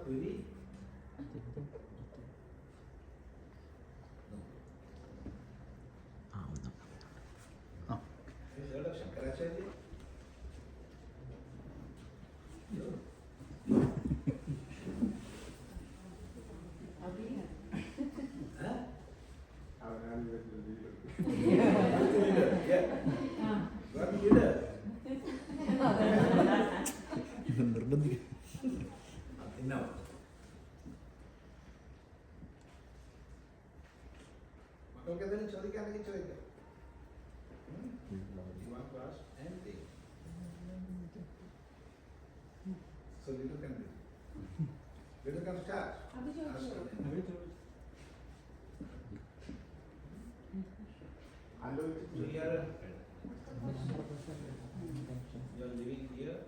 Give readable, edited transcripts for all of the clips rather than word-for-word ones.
Puri? No. Have you heard of Shankaracharya? No. Huh? Yeah. What leader? ഇവൻ നിർബന്ധിക്കും. No. മക്കൾക്ക് എന്തെങ്കിലും ചോദിക്കാണെങ്കിൽ ചോദിക്കാം. You want to ask anything? So Lidu can do. Lidu can start. Ask something. So here, you are living here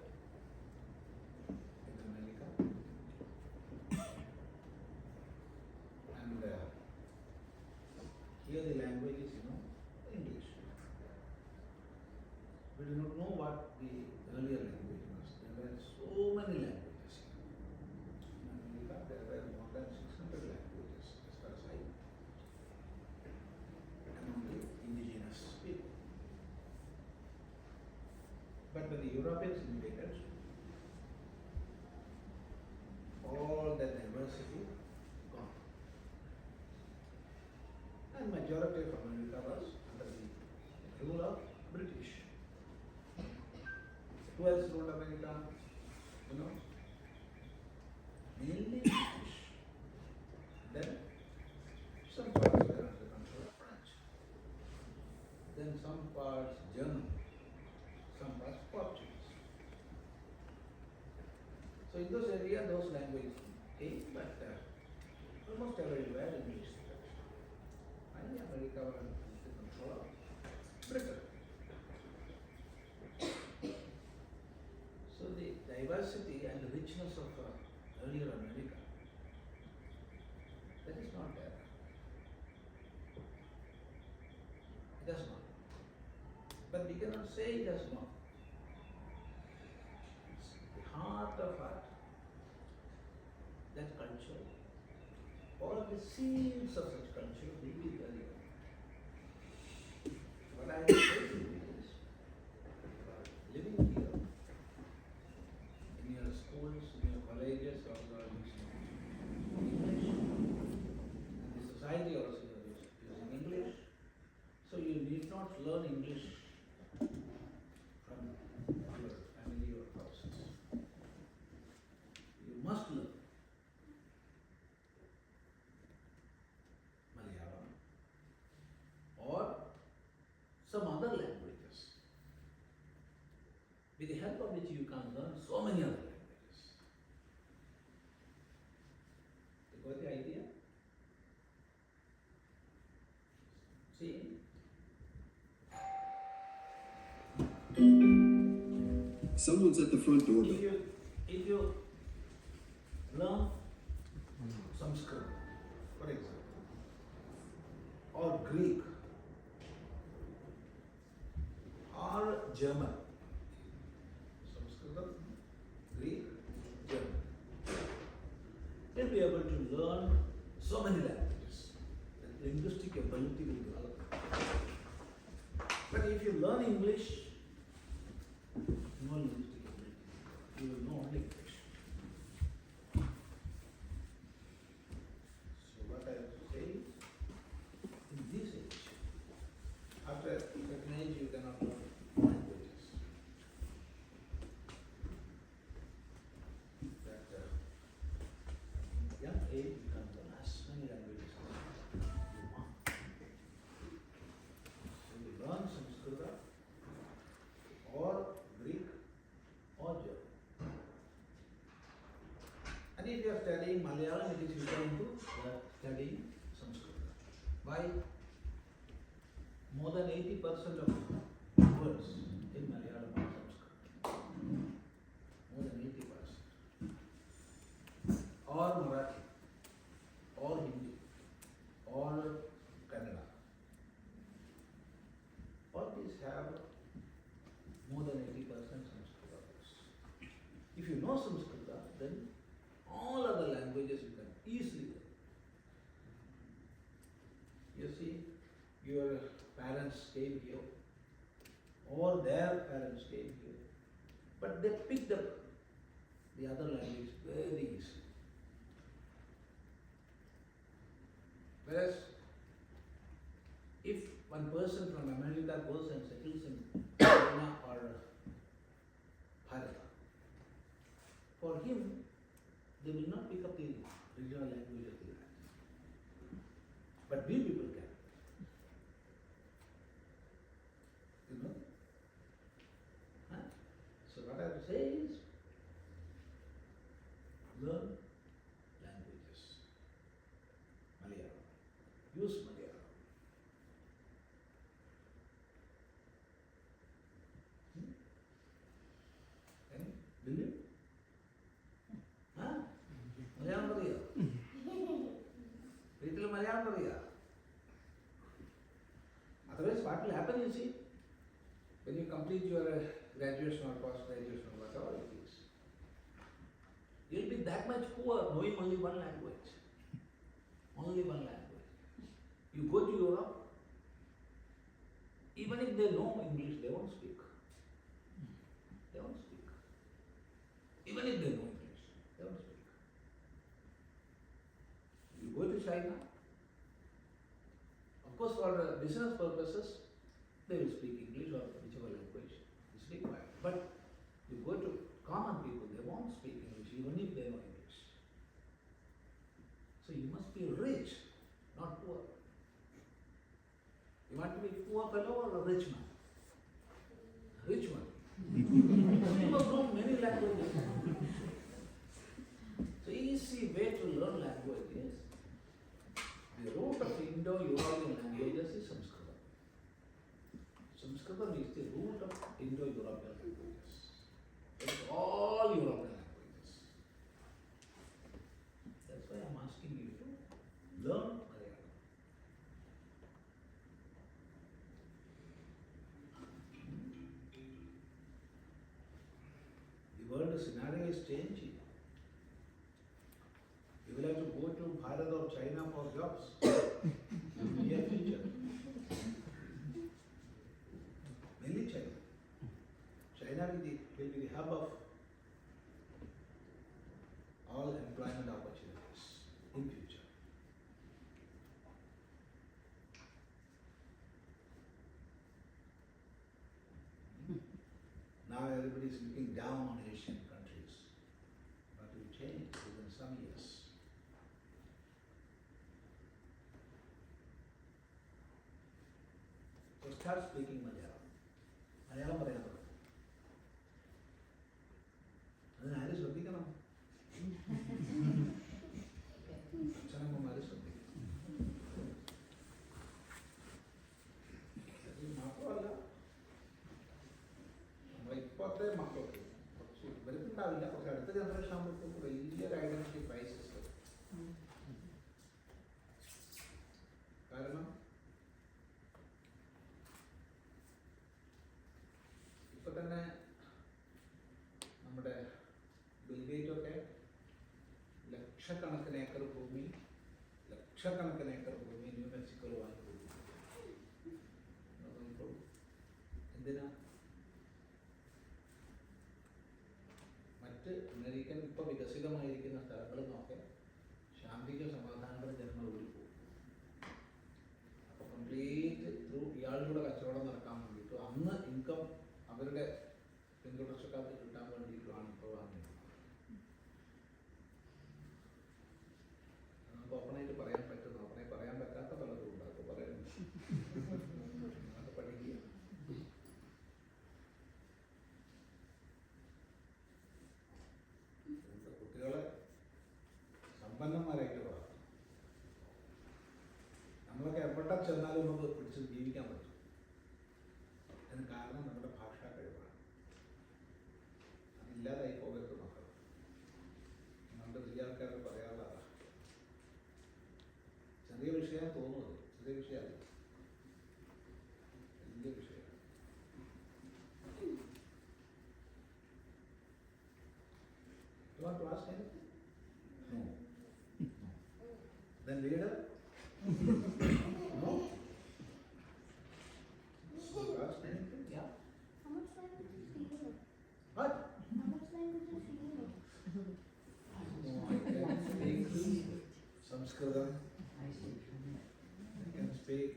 in America, and here the language is, English. We do not know what the earlier language was. There were so many languages. In America, there were more than 600 languages, as far as I know, among the indigenous people. But when the Europeans invaded, all that diversity gone. And majority of America was under the rule of British. Who else ruled America? Mainly British. Then some parts were under the control of French. Then some parts German. Some parts Portuguese. So in those areas, those languages came, but almost everywhere English speakers. Finally, America was under the control of Britain. So the diversity and the richness of earlier America, that is not there. It does not. But we cannot say it does not. It's the heart of art, that culture, all the seeds of such culture will be there. What I am saying is, living here, in your schools, in your colleges, also are using English, and the society also is using English. So you need not learn English from your family or houses. You must learn Malayalam or some other languages, with the help of which you can learn so many other languages. You got the idea? See? Someone's at the front door. If you learn Sanskrit, for example, or Greek, or German, Sanskrit, Greek, German, you'll be able to learn so many languages. The linguistic ability will develop. But if you learn English, no linguistic ability. You will know only English. So what I have to say is, in this age, after a certain age you cannot learn languages. That in young age you can learn as many languages as you want. So you learn Sanskrit or Greek or German. And if you are studying Malayalam, it is equivalent to studying Sanskrit. Why? More than 80% of words in Malayalam are Sanskrit. More than 80%. Or Marathi, or Hindi, or Kannada. All these have more than 80% Sanskrit words. If you know Sanskrit, then all other languages you can easily learn. You see, your parents came here, or their parents came here, but they picked up the other language very easily. Whereas, if one person from America goes and settles in China or Bharat, for him, they will not pick up the regional language of the land. But we people can. You know? Huh? So what I have to say is, learn languages. Malayalam. Use Malayalam. And will you? Huh? Malayalam അറിയോ? വീട്ടിൽ മലയാളം അറിയാ? Otherwise, what will happen, you see, when you complete your graduation or post-graduation or whatever it is, you will be that much poor knowing only one language. Only one language. You go to Europe, even if they know English, they won't speak. They won't speak. Even if they know English, they won't speak. You go to China, of course, for business purposes, they will speak English or whichever language is required. But you go to common people, they won't speak English even if they know English. So you must be rich, not poor. You want to be poor fellow or a rich man? Rich one. You must know many languages. So easy way to learn language is, the root of Indo-European languages is Sanskrit. Sanskrit is the root of Indo-European languages. It's all European languages. That's why I'm asking you to learn Malayalam. The world scenario is changing. You will have to go to Bharat or China for jobs in the near future. Mainly China. China will be the hub of all employment opportunities in future. Now everybody is looking down on Asian countries, but it will change within some years. So start speaking Malayalam. Malayalam പറയാൻ തുടങ്ങും. അതിനാരും ശ്രദ്ധിക്കണം. അച്ഛനമ്മമാര് ശ്രദ്ധിക്കണം. അത് മാത്രമല്ല, നമ്മുടെ ഇപ്പോഴത്തെ മക്കൾക്ക് കുറച്ച് ഇവർക്കുണ്ടാവില്ല, കുറച്ച് അടുത്ത ജനറേഷൻ ആകുമ്പോഴത്തേക്കും വലിയൊരു ഐഡന്റിറ്റി ക്രൈസിസ് വരും. കാരണം ഇപ്പൊ തന്നെ നമ്മുടെ ബിൽഗേറ്റൊക്കെ ലക്ഷക്കണക്കിന് ഏക്കർ ഭൂമി ന്യൂ മെക്സിക്കോയിൽ വാങ്ങി കൊടുക്കും. എന്തിനാ? മറ്റ് അമേരിക്കൻ ഇപ്പോൾ വികസിതമായിരിക്കുന്ന സ്ഥലങ്ങളിൽ നിന്നൊക്കെ ശാന്തിക്കും സമാധാനത്തിനും ജനങ്ങൾ ഓടിപ്പോകും. അപ്പോൾ കംപ്ലീറ്റ് ത്രൂ ഇയാളുടെ കച്ചവടം നടക്കാൻ വേണ്ടിയിട്ട് അന്ന് ഇൻകം അവരുടെ പിന്തുടർച്ചക്കാർക്ക് കിട്ടാൻ വേണ്ടിയിട്ടുമാണ് ഇപ്പോൾ വാങ്ങുന്നത്. നമുക്ക് ഓപ്പണായിട്ട് പറയാൻ പറ്റുന്നു, ഓപ്പണായി പറയാൻ പറ്റാത്ത പലതും ഉണ്ട്. അതൊക്കെ പറയുന്നു, അതൊക്കെ പഠിക്കുക. കുട്ടികളെ സമ്പന്നന്മാരായിട്ട് വളർത്തും. നമ്മളൊക്കെ എവിടെ ചെന്നാലും നമുക്ക് പിടിച്ച് ജീവിക്കാൻ പറ്റും. അതിന് കാരണം നമ്മുടെ ഭാഷാ കഴിവാണ്. അതില്ലാതായി പോകരുത് മക്കൾ. നമ്മുടെ വലിയ ആൾക്കാരൊക്കെ പറയാനുള്ളതാണ്. ചെറിയ വിഷയം തോന്നുന്നത്, ചെറിയ വിഷയമല്ല, വലിയ വിഷയമാണ്. You want to ask anything? No. Then leader? No? Ask anything? Yeah? How much languages do you know? What? How much languages do you know? No, I can speak Sanskritam. I can speak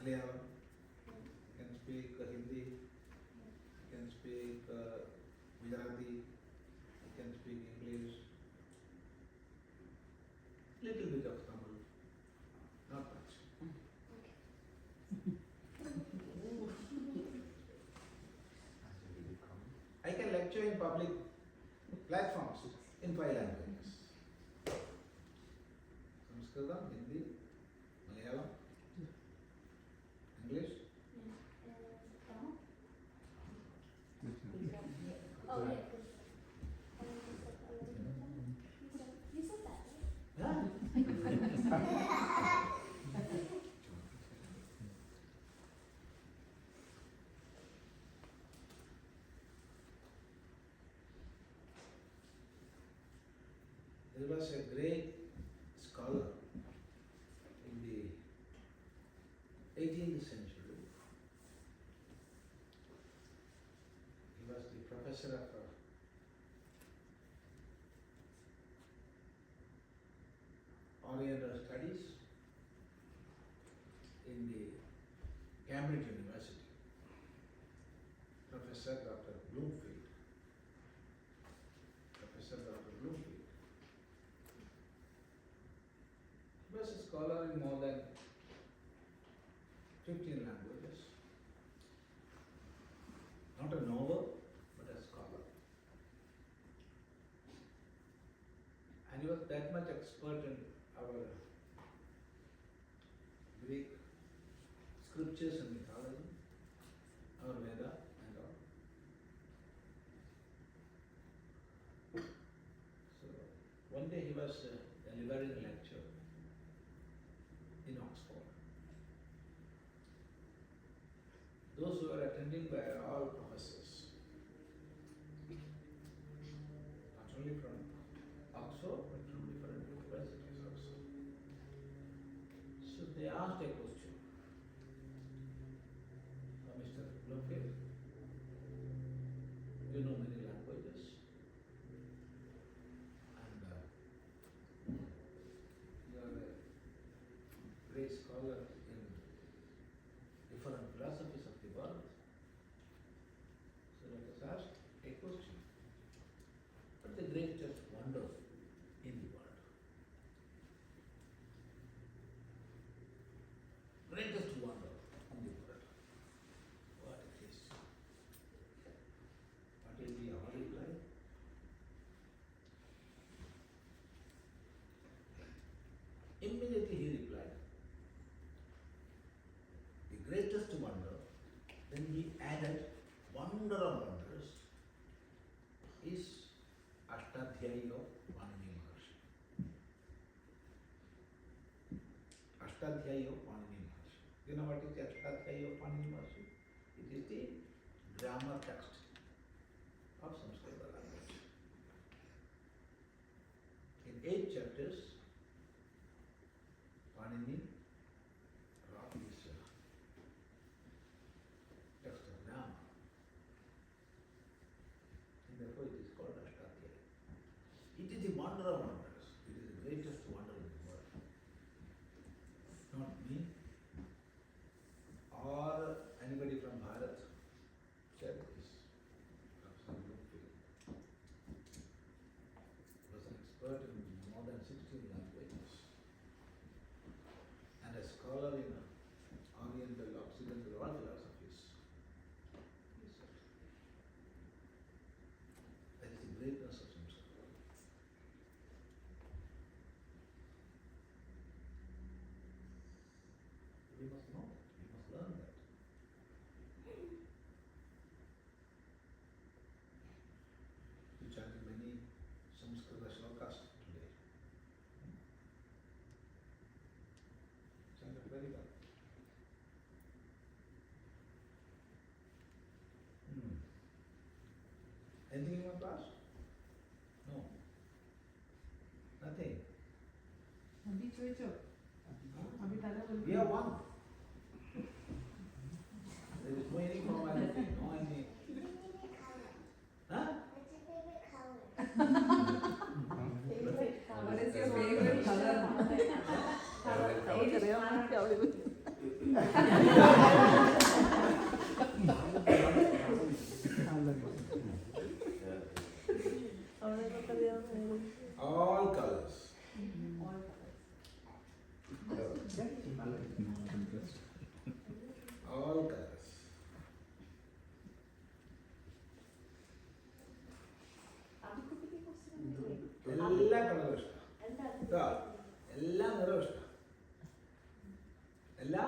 Malayalam. I can speak Hindi. I can speak Gujarati. I can speak English. Little bit of Tamil. Not much. I can lecture in public platforms in 5 languages. Sanskritam, Hindi, Malayalam, English, Tamil? Oh, yeah. You said that, right? yeah. There was a great scholar in the 18th century. He was the professor of Oriental Studies in the Cambridge University. Professor Dr. Bloomfield. Professor Dr. Bloomfield. He was a scholar in more than 15 languages. Not a novel, but a scholar. And he was that much expert in our Greek scriptures and mythology, our Veda and all. So one day he was delivering a lecture in Oxford. Those who were attending were all professors, not only from Oxford, but from different universities also. So they asked a question. Mr. Bloomfield, you know many languages, and you are a great scholar in different philosophies of the world. So let us ask a question. What is the greatest wonder in the world? Greatest wonder in the world. What it is? What will be our reply? Immediately he replied, the greatest wonder, then he added, wonder of wonders is Ashtadhyayi of Panini Maharshi. Ashtadhyayi of Panini Maharshi. You know what is Ashtadhyayi of Panini Maharshi? It is the grammar text of Sanskrit language. In 8 chapters, Panini wrote this text of grammar. And therefore it is called Ashtadhyayi. It is the wonder of wonders. It is the greatest wonder in the world. Not me or anybody from Bharat said this. Professor Bloomfield was an expert in more than 16 languages and a scholar in Oriental, Occidental, all philosophies. He said, that is the greatness of Sanskrit. We must know that. We must learn that. We chanted many Sanskrit shlokas today. Chanted very well. Anything you want to ask? No. Nothing. ചോദിച്ചോ അഭി തല We have one. There is no any formality, no any. Huh? What is your favorite color? All colors. All colors. എല്ലാ കളറും ഇഷ്ടം. ഇതാ, എല്ലാ നിറവും ഇഷ്ടം. എല്ലാ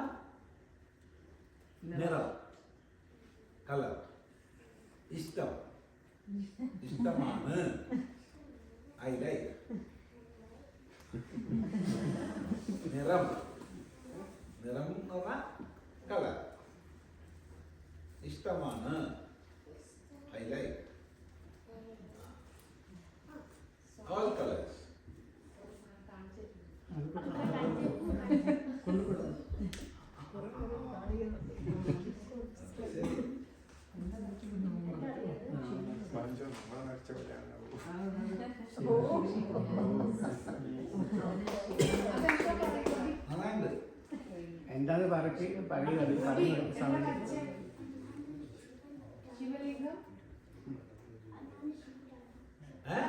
നിറം കളർ ഇഷ്ടം ഇഷ്ടമാണ്. I like. നിറം നിറം എന്ന് പറഞ്ഞാൽ കളർ ഇഷ്ടമാണ്. I like. All colors. നന്നായിട്ടുണ്ട്. എന്താണ് പറയുന്നത് ശിവലിംഗം ഏ?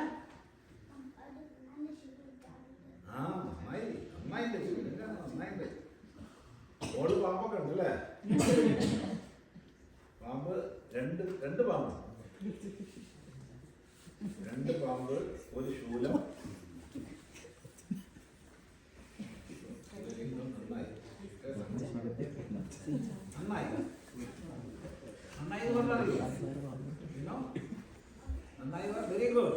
ആ, നന്നായിട്ടുണ്ട്. നന്നായിട്ടുണ്ട്. ഓട് പാമ്പൊക്കെ ഉണ്ടല്ലേ? പാമ്പ് രണ്ട് പാമ്പ്. രണ്ട് പാമ്പ്, ഒരു ശൂലം. നന്നായി നന്നായി നന്നായി എന്ന് പറഞ്ഞറിയോ? നന്നായി very good.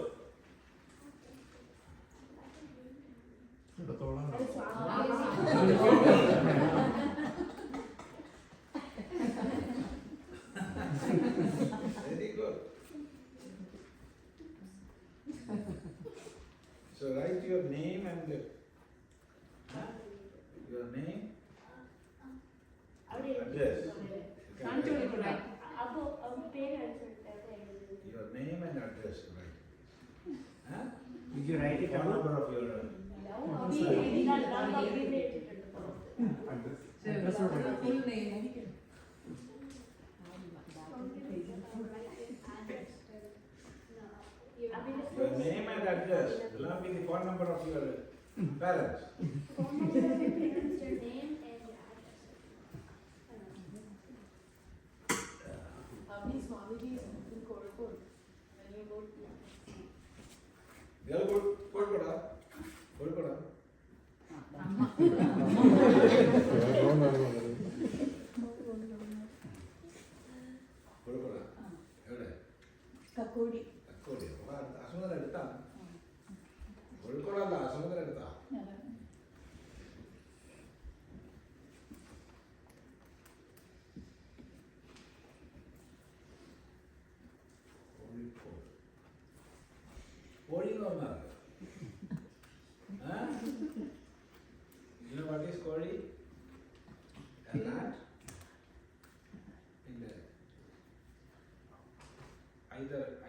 Very good. So write your name and your name, address. കാണിച്ചു കൊടുക്കൂടെ Your name and address, right? Huh? Did you write it Phone down? number of your full name your name and address along with the phone number of your parents. They are good. Good. Good. എവിടെ? കക്കോടി തക്കോടി. അപ്പൊ അസുഖം എടുത്താണ്. കോഴിക്കോടല്ല, അസുഖം എടുത്താ. കോഴിക്കോട്. കോഴി എന്ന് പറഞ്ഞാൽ you know what is കോഴി? A rat in the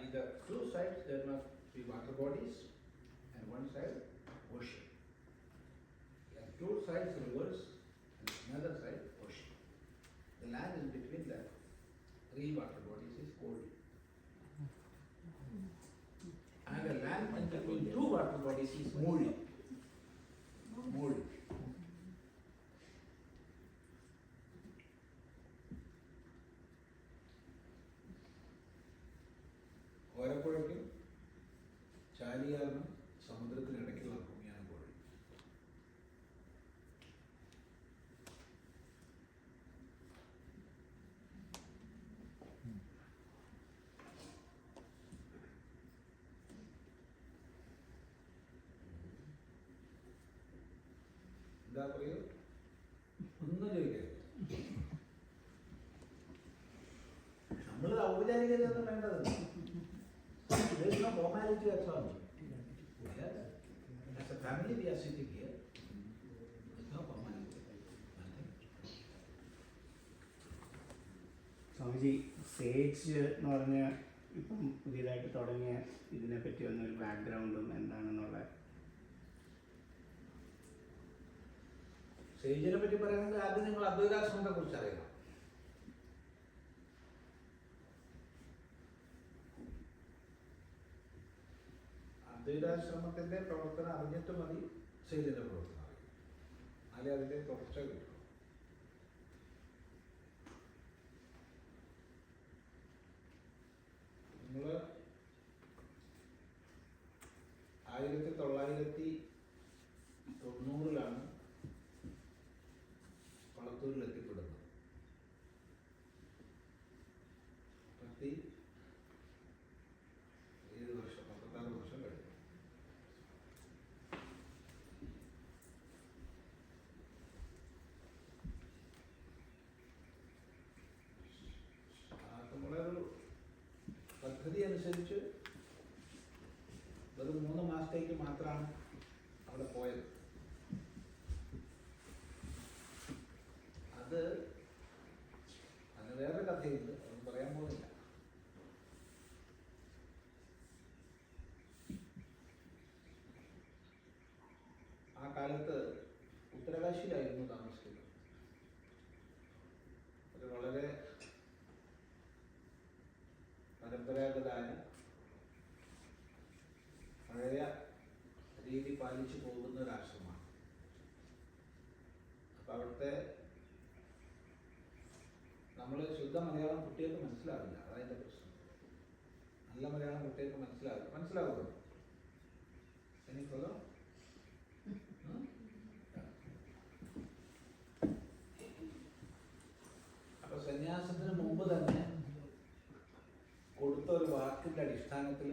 either two sides there must be water bodies and one side ocean. And two sides rivers and another side ocean. The land in between the three water bodies is cold. And the land in between two water bodies is moody. ഓരപ്പുഴയ്ക്കും ചാലിയാറിനും സമുദ്രത്തിനിടയ്ക്കുള്ള ഭൂമിയാണ് കോഴി. എന്താ പറയൂ? ഒന്നും ചോദിക്കരുത്. നമ്മൾ ഔപചാരികതയൊന്നും വേണ്ടത്. There is no formality at all. Yes. As a family we are sitting here. Sage എന്ന് പറഞ്ഞ ഇപ്പം പുതിയതായിട്ട് തുടങ്ങിയ ഇതിനെപ്പറ്റി ഒന്നൊരു ബാക്ക്ഗ്രൗണ്ടും എന്താണെന്നുള്ള. സേജിനെ പറ്റി പറയുകയാണെങ്കിൽ ആദ്യം നിങ്ങൾ അദ്വൈതാശ്രമത്തെ കുറിച്ച് അറിയണം. അദ്വൈതാശ്രമത്തിന്റെ പ്രവർത്തനം അറിഞ്ഞിട്ട് മതി സേജിന്റെ പ്രവർത്തനം അറിയും. അല്ലെങ്കിൽ അതിന്റെ തുടർച്ച കിട്ടും. നിങ്ങൾ 1990-ലാണ് കൊളത്തൂരിൽ എത്തിപ്പെടുന്നത്. 37 വർഷം 36 വർഷം കഴിഞ്ഞു. നമ്മളെ ഒരു പദ്ധതി അനുസരിച്ച് വെറും 3 മാസത്തേക്ക് മാത്രമാണ് അവിടെ പോയത്. അതിന് വേറെ കഥയുണ്ട്, അതൊന്നും പറയാൻ പോകുന്നില്ല. ആ കാലത്ത് ഉത്തരകാശിയിലായിരുന്നു താമസിക്കുന്നത്. ഒരു വളരെ പരമ്പരാഗതമായ പഴയ രീതി പാലിച്ചു പോകുന്ന ഒരാശ്രമമാണ്. അപ്പം അവിടുത്തെ നമ്മൾ ശുദ്ധ മലയാളം കുട്ടികൾക്ക് മനസ്സിലാവില്ല, അതതിൻ്റെ പ്രശ്നം. നല്ല മലയാളം കുട്ടികൾക്ക് മനസ്സിലാവുമോ? എനിക്കുള്ള അപ്പൊ സന്യാസത്തിന് മുമ്പ് തന്നെ കൊടുത്ത ഒരു വാക്കിന്റെ അടിസ്ഥാനത്തിൽ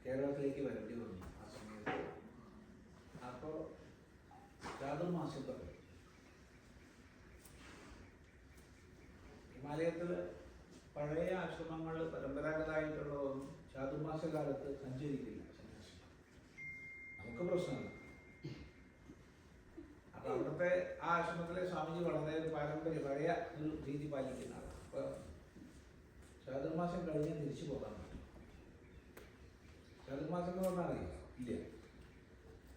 കേരളത്തിലേക്ക് വരേണ്ടി വന്നു ആ സമയത്ത്. അപ്പോൾ ചാതുർമാസം തുടങ്ങി. ഹിമാലയത്തിൽ പഴയ ആശ്രമങ്ങൾ പരമ്പരാഗതമായിട്ടുള്ളതൊന്നും ചാതുർമാസ കാലത്ത് സഞ്ചരിക്കില്ല സന്യാസി. നമുക്ക് പ്രശ്നമില്ല. അപ്പൊ അവിടുത്തെ ആ ആശ്രമത്തിലെ സ്വാമിജി വളരെ പാരമ്പര്യ പഴയ ഒരു രീതി പാലിക്കുന്ന ആളാണ്. അപ്പൊ ചാതുർമാസം കഴിഞ്ഞ് തിരിച്ചു പോകാൻ പറ്റും. ചാതുർമാസം എന്ന് പറഞ്ഞാൽ അറിയില്ല, ഇല്ല,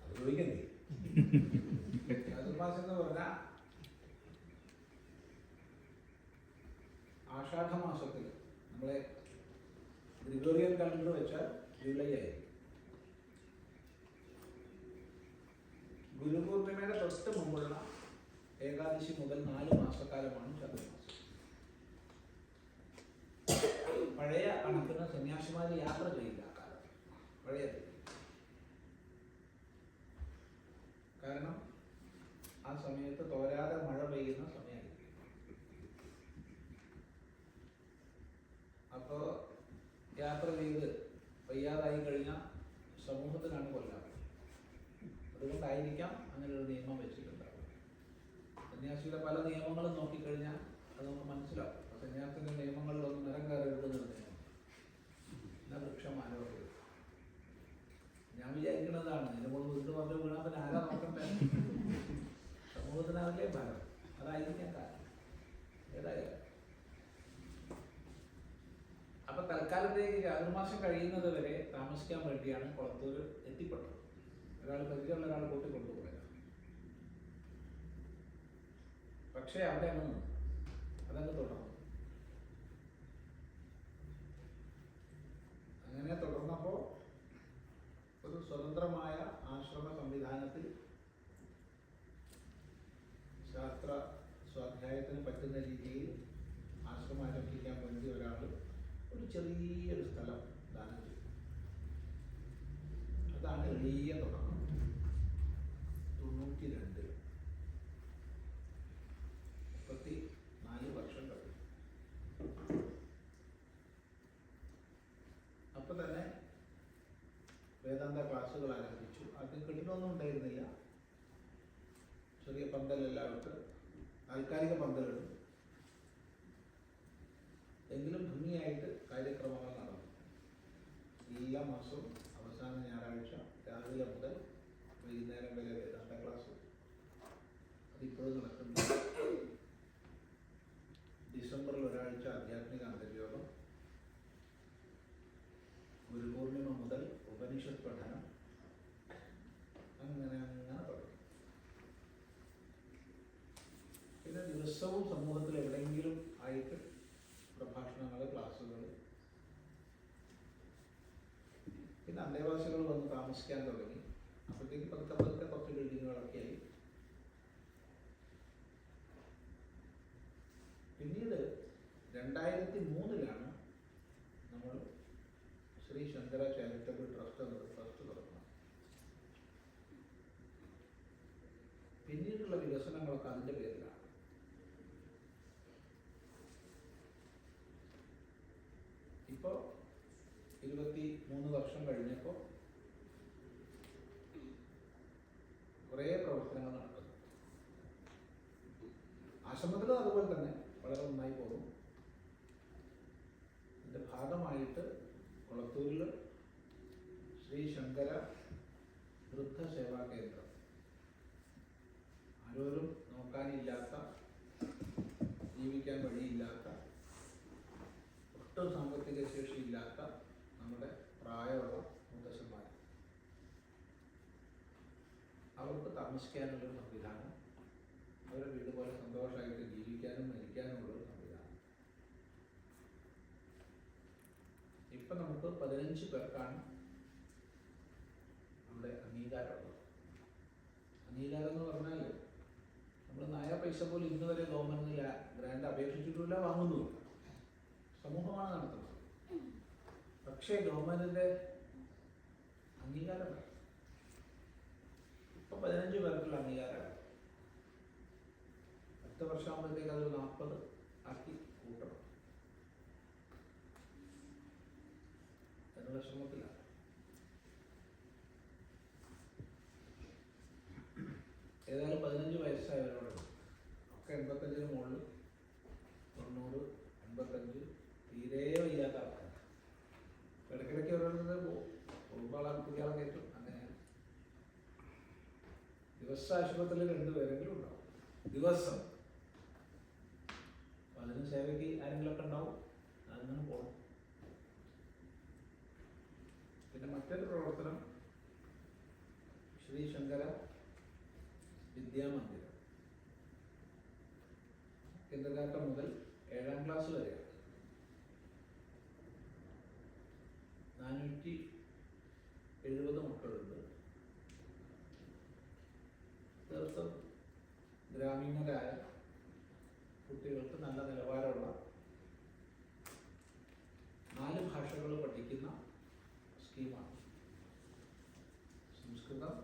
അത് ചോദിക്കണ്ടേ. ചാതുർമാസം എന്ന് പറഞ്ഞാൽ ആഷാഢമാസത്തിൽ നമ്മളെ ഗ്രിഗോറിയൻ കലണ്ടർ വെച്ചാൽ ജൂലൈ ആയി. ഗുരുപൂർണിമയുടെ തൊട്ട് മുമ്പുള്ള ഏകാദശി മുതൽ 4 മാസക്കാലമാണ് ചാതുർമാസം. പഴയ കണക്കിന് സന്യാസിമാർ യാത്ര ചെയ്യില്ല ആ കാലത്ത്, പഴയത്. കാരണം ആ സമയത്ത് തോരാതെ മഴ പെയ്യുന്ന സമയമായിരിക്കും. അപ്പോൾ യാത്ര ചെയ്ത് വയ്യാതായി കഴിഞ്ഞാൽ സമൂഹത്തിനാണ് കൊല്ലാറ്. അതുകൊണ്ടായിരിക്കാം അങ്ങനെ ഒരു നിയമം വെച്ചിട്ടുണ്ടാവുക. സന്യാസിയുടെ പല നിയമങ്ങളും നോക്കിക്കഴിഞ്ഞാൽ അത് നമുക്ക് മനസ്സിലാവും. സന്യാസത്തിന്റെ നിയമങ്ങളിലൊന്നും നിറം കയറരുതെന്നൊരു നിയമം, എന്നാൽ വൃക്ഷം ആരോഗ്യം. ഞാൻ വിചാരിക്കുന്നതാണ്, ഇതിനെ കൊണ്ട് വീട്ടിൽ വന്ന് വീണാൽ പിന്നെ ആരാ നോക്കണ്ടേ? സമൂഹത്തിനാവില്ലേ ഫലം. അതായിരിക്കാം കാരണം. ഏതായാലും അപ്പൊ തൽക്കാലത്തേക്ക് ചാതുർമാസം കഴിയുന്നത് വരെ താമസിക്കാൻ വേണ്ടിയാണ് കൊളത്തൂർ എത്തിപ്പെട്ടത്. ഒരാൾ പരിചയമുള്ള ഒരാൾ കൂട്ടി കൊണ്ടുപോയത്. പക്ഷേ അവിടെ അങ്ങ് നിന്നു, അതങ്ങ് തുടർന്നു. അങ്ങനെ തുടർന്നപ്പോൾ ഒരു സ്വതന്ത്രമായ ആശ്രമ സംവിധാനത്തിൽ ശാസ്ത്ര സ്വാധ്യായത്തിന് പറ്റുന്ന രീതിയിൽ ആശ്രമം ആരംഭിക്കാൻ വേണ്ടി ഒരാൾ ഒരു ചെറിയൊരു സ്ഥലം ദാനം ചെയ്തു. അതാണ് എളിയ തുടക്കം. 92 34 വർഷം കഴിഞ്ഞു. അപ്പൊ തന്നെ വേദാന്ത ക്ലാസ്സുകൾ ആരംഭിച്ചു. ആദ്യം കെട്ടിടമൊന്നും ഉണ്ടായിരുന്നില്ല, ചെറിയ പന്തലെല്ലാം ഇട്ട് താൽക്കാലിക പന്തലിടും. എങ്കിലും ഭംഗിയായിട്ട് കാര്യക്രമങ്ങൾ നടന്നു. എല്ലാ മാസവും അവസാന ഞായറാഴ്ച രാവിലെ മുതൽ വൈകുന്നേരം വരെ വേദാന്ത ക്ലാസ്. അതിപ്പോഴും നടക്കുന്നു. ഡിസംബറിൽ ഒരാഴ്ച ആധ്യാത്മിക അന്തേവാസികൾ വന്ന് താമസിക്കാൻ തുടങ്ങി. അപ്പോഴത്തേക്ക് പതുക്കെ പതുക്കെ കുറച്ച് ബിൽഡിങ്ങുകളൊക്കെ ആയി. പിന്നീട് 2003 നമ്മൾ ശ്രീ ശങ്കര ചാരിറ്റബിൾ ട്രസ്റ്റ് എന്നത് ട്രസ്റ്റ് തുറക്കണം. പിന്നീടുള്ള വികസനങ്ങളൊക്കെ അതിൻ്റെ പേരിലാണ്. ഇപ്പോൾ 23 വർഷം കഴിഞ്ഞപ്പോൾ കുറേ പ്രവർത്തനങ്ങൾ നടക്കുന്നു. ആശ്രമത്തിലും അതുപോലെ തന്നെ വളരെ നന്നായി പോകും. ഇതിൻ്റെ ഭാഗമായിട്ട് കൊളത്തൂരിൽ ശ്രീ ശങ്കര വൃദ്ധസേവാ കേന്ദ്രം, ആരോരും നോക്കാനില്ലാത്ത, ജീവിക്കാൻ വഴിയില്ലാത്ത, ഒട്ടും സാമ്പത്തിക ശേഷിയില്ലാത്ത നമ്മുടെ പ്രായമുള്ള മുത്തശ്ശന്മാർ, അവർക്ക് താമസിക്കാനുള്ളൊരു സംവിധാനം, അവരുടെ വീട് പോലെ സന്തോഷമായിട്ട് ജീവിക്കാനും മരിക്കാനുമുള്ളൊരു സംവിധാനം. ഇപ്പം നമുക്ക് 15 പേർക്കാണ് നമ്മുടെ അംഗീകാരമുള്ളത്. അംഗീകാരം എന്ന് പറഞ്ഞാൽ നമ്മൾ നായ പൈസ പോലും ഇന്ന് വരെ ഗവൺമെന്റിൽ ഗ്രാൻഡ് അപേക്ഷിച്ചിട്ടില്ല, വാങ്ങുന്നുമില്ല. സമൂഹമാണ് നടത്തുന്നത്. പക്ഷേ ഗവൺമെന്റിന്റെ അംഗീകാരം ഇപ്പം 15 പേർക്കുള്ള അംഗീകാരമാണ്. അടുത്ത വർഷമാകുമ്പോഴത്തേക്ക് അതൊരു 40 ആക്കി കൂട്ടണം എന്നുള്ള ശ്രമത്തിലാണ്. ഏതായാലും 15 വയസ്സായവരോട് ഒക്കെ 85-ന് മുകളിൽ, 90, 85 തീരെ വയ്യാത്ത ആൾക്കാർ. ഇടയ്ക്കിടയ്ക്ക് ഓരോരുത്തർ പോകുമ്പോൾ കുട്ടികളെ കയറ്റും. അങ്ങനെയാണ്. ദിവസം ആശുപത്രിയിൽ 2 പേരെങ്കിലും ഉണ്ടാവും ദിവസം. അപ്പം അതിന് സേവയ്ക്ക് ആരെങ്കിലുമൊക്കെ ഉണ്ടാവും. അതിങ്ങനെ പോകണം. പിന്നെ മറ്റൊരു പ്രവർത്തനം ശ്രീ ശങ്കര വിദ്യാമന്ദിരം. കിൻഡർഗാർട്ടൻ മുതൽ 7ാം ക്ലാസ് വരെയാണ്. 470 മക്കളുണ്ട്. തീർത്തും ഗ്രാമീണരായ കുട്ടികൾക്ക് നല്ല നിലവാരമുള്ള 4 ഭാഷകൾ പഠിക്കുന്ന സ്കീമാണ്. സംസ്കൃതം,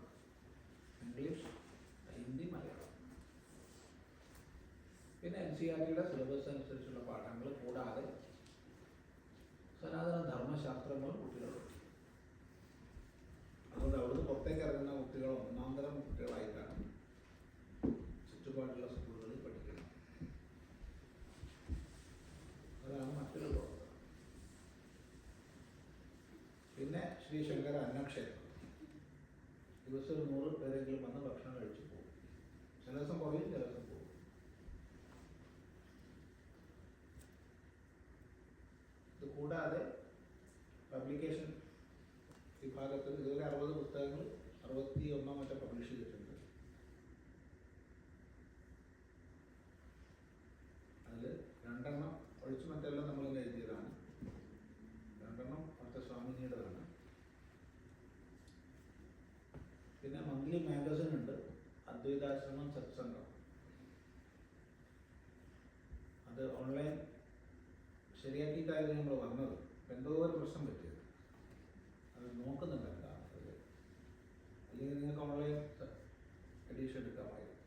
ഇംഗ്ലീഷ്, ഹിന്ദി, മലയാളം. പിന്നെ NCERT-യുടെ സിലബസ് അനുസരിച്ചുള്ള പാഠങ്ങൾ കൂടാതെ സനാതന ധർമ്മശാസ്ത്രങ്ങളും കുട്ടികളുണ്ട്. അതുകൊണ്ട് അവിടുന്ന് പുറത്തേക്ക് ഇറങ്ങുന്ന കുട്ടികൾ ഒന്നാന്തരം കുട്ടികളായിട്ടാണ് ചുറ്റുപാടുള്ള സ്കൂളുകളിൽ പഠിക്കുന്നത്. അതാണ് മറ്റൊരു പ്രവർത്തനം. പിന്നെ ശ്രീ ശങ്കര അന്നക്ഷേത്രം. ദിവസം ഒരു 100 പേരെങ്കിലും വന്ന് ഭക്ഷണം കഴിച്ചു പോകും. ചില ദിവസം കുറയും, ചില ദിവസം പോകും. ഇത് കൂടാതെ പബ്ലിക്കേഷൻ വിഭാഗത്തിൽ ഇതുവരെ 60 പുസ്തകങ്ങൾ 61 മറ്റോ പബ്ലിഷ് ചെയ്തിട്ടുണ്ട്. അതിൽ 2 ഒഴിച്ച് മറ്റെല്ലാം നമ്മൾ എഴുതിയതാണ്. 2 അവിടുത്തെ സ്വാമിനിയുടേതാണ്. പിന്നെ മന്ത്ലി മാഗസിൻ ഉണ്ട്, അദ്വൈതാശ്രമം സത്സംഗം. അത് ഓൺലൈൻ ശരിയാക്കിയിട്ടായിരുന്നു നമ്മൾ വന്നത്. എന്തോ ഒരു പ്രശ്നം പറ്റിയത്. അത് നോക്കുന്നുണ്ട് എന്താണ് അത്. അല്ലെങ്കിൽ നിങ്ങൾക്ക് ഓൺലൈൻ എഡീഷൻ എടുക്കാമായിരുന്നു.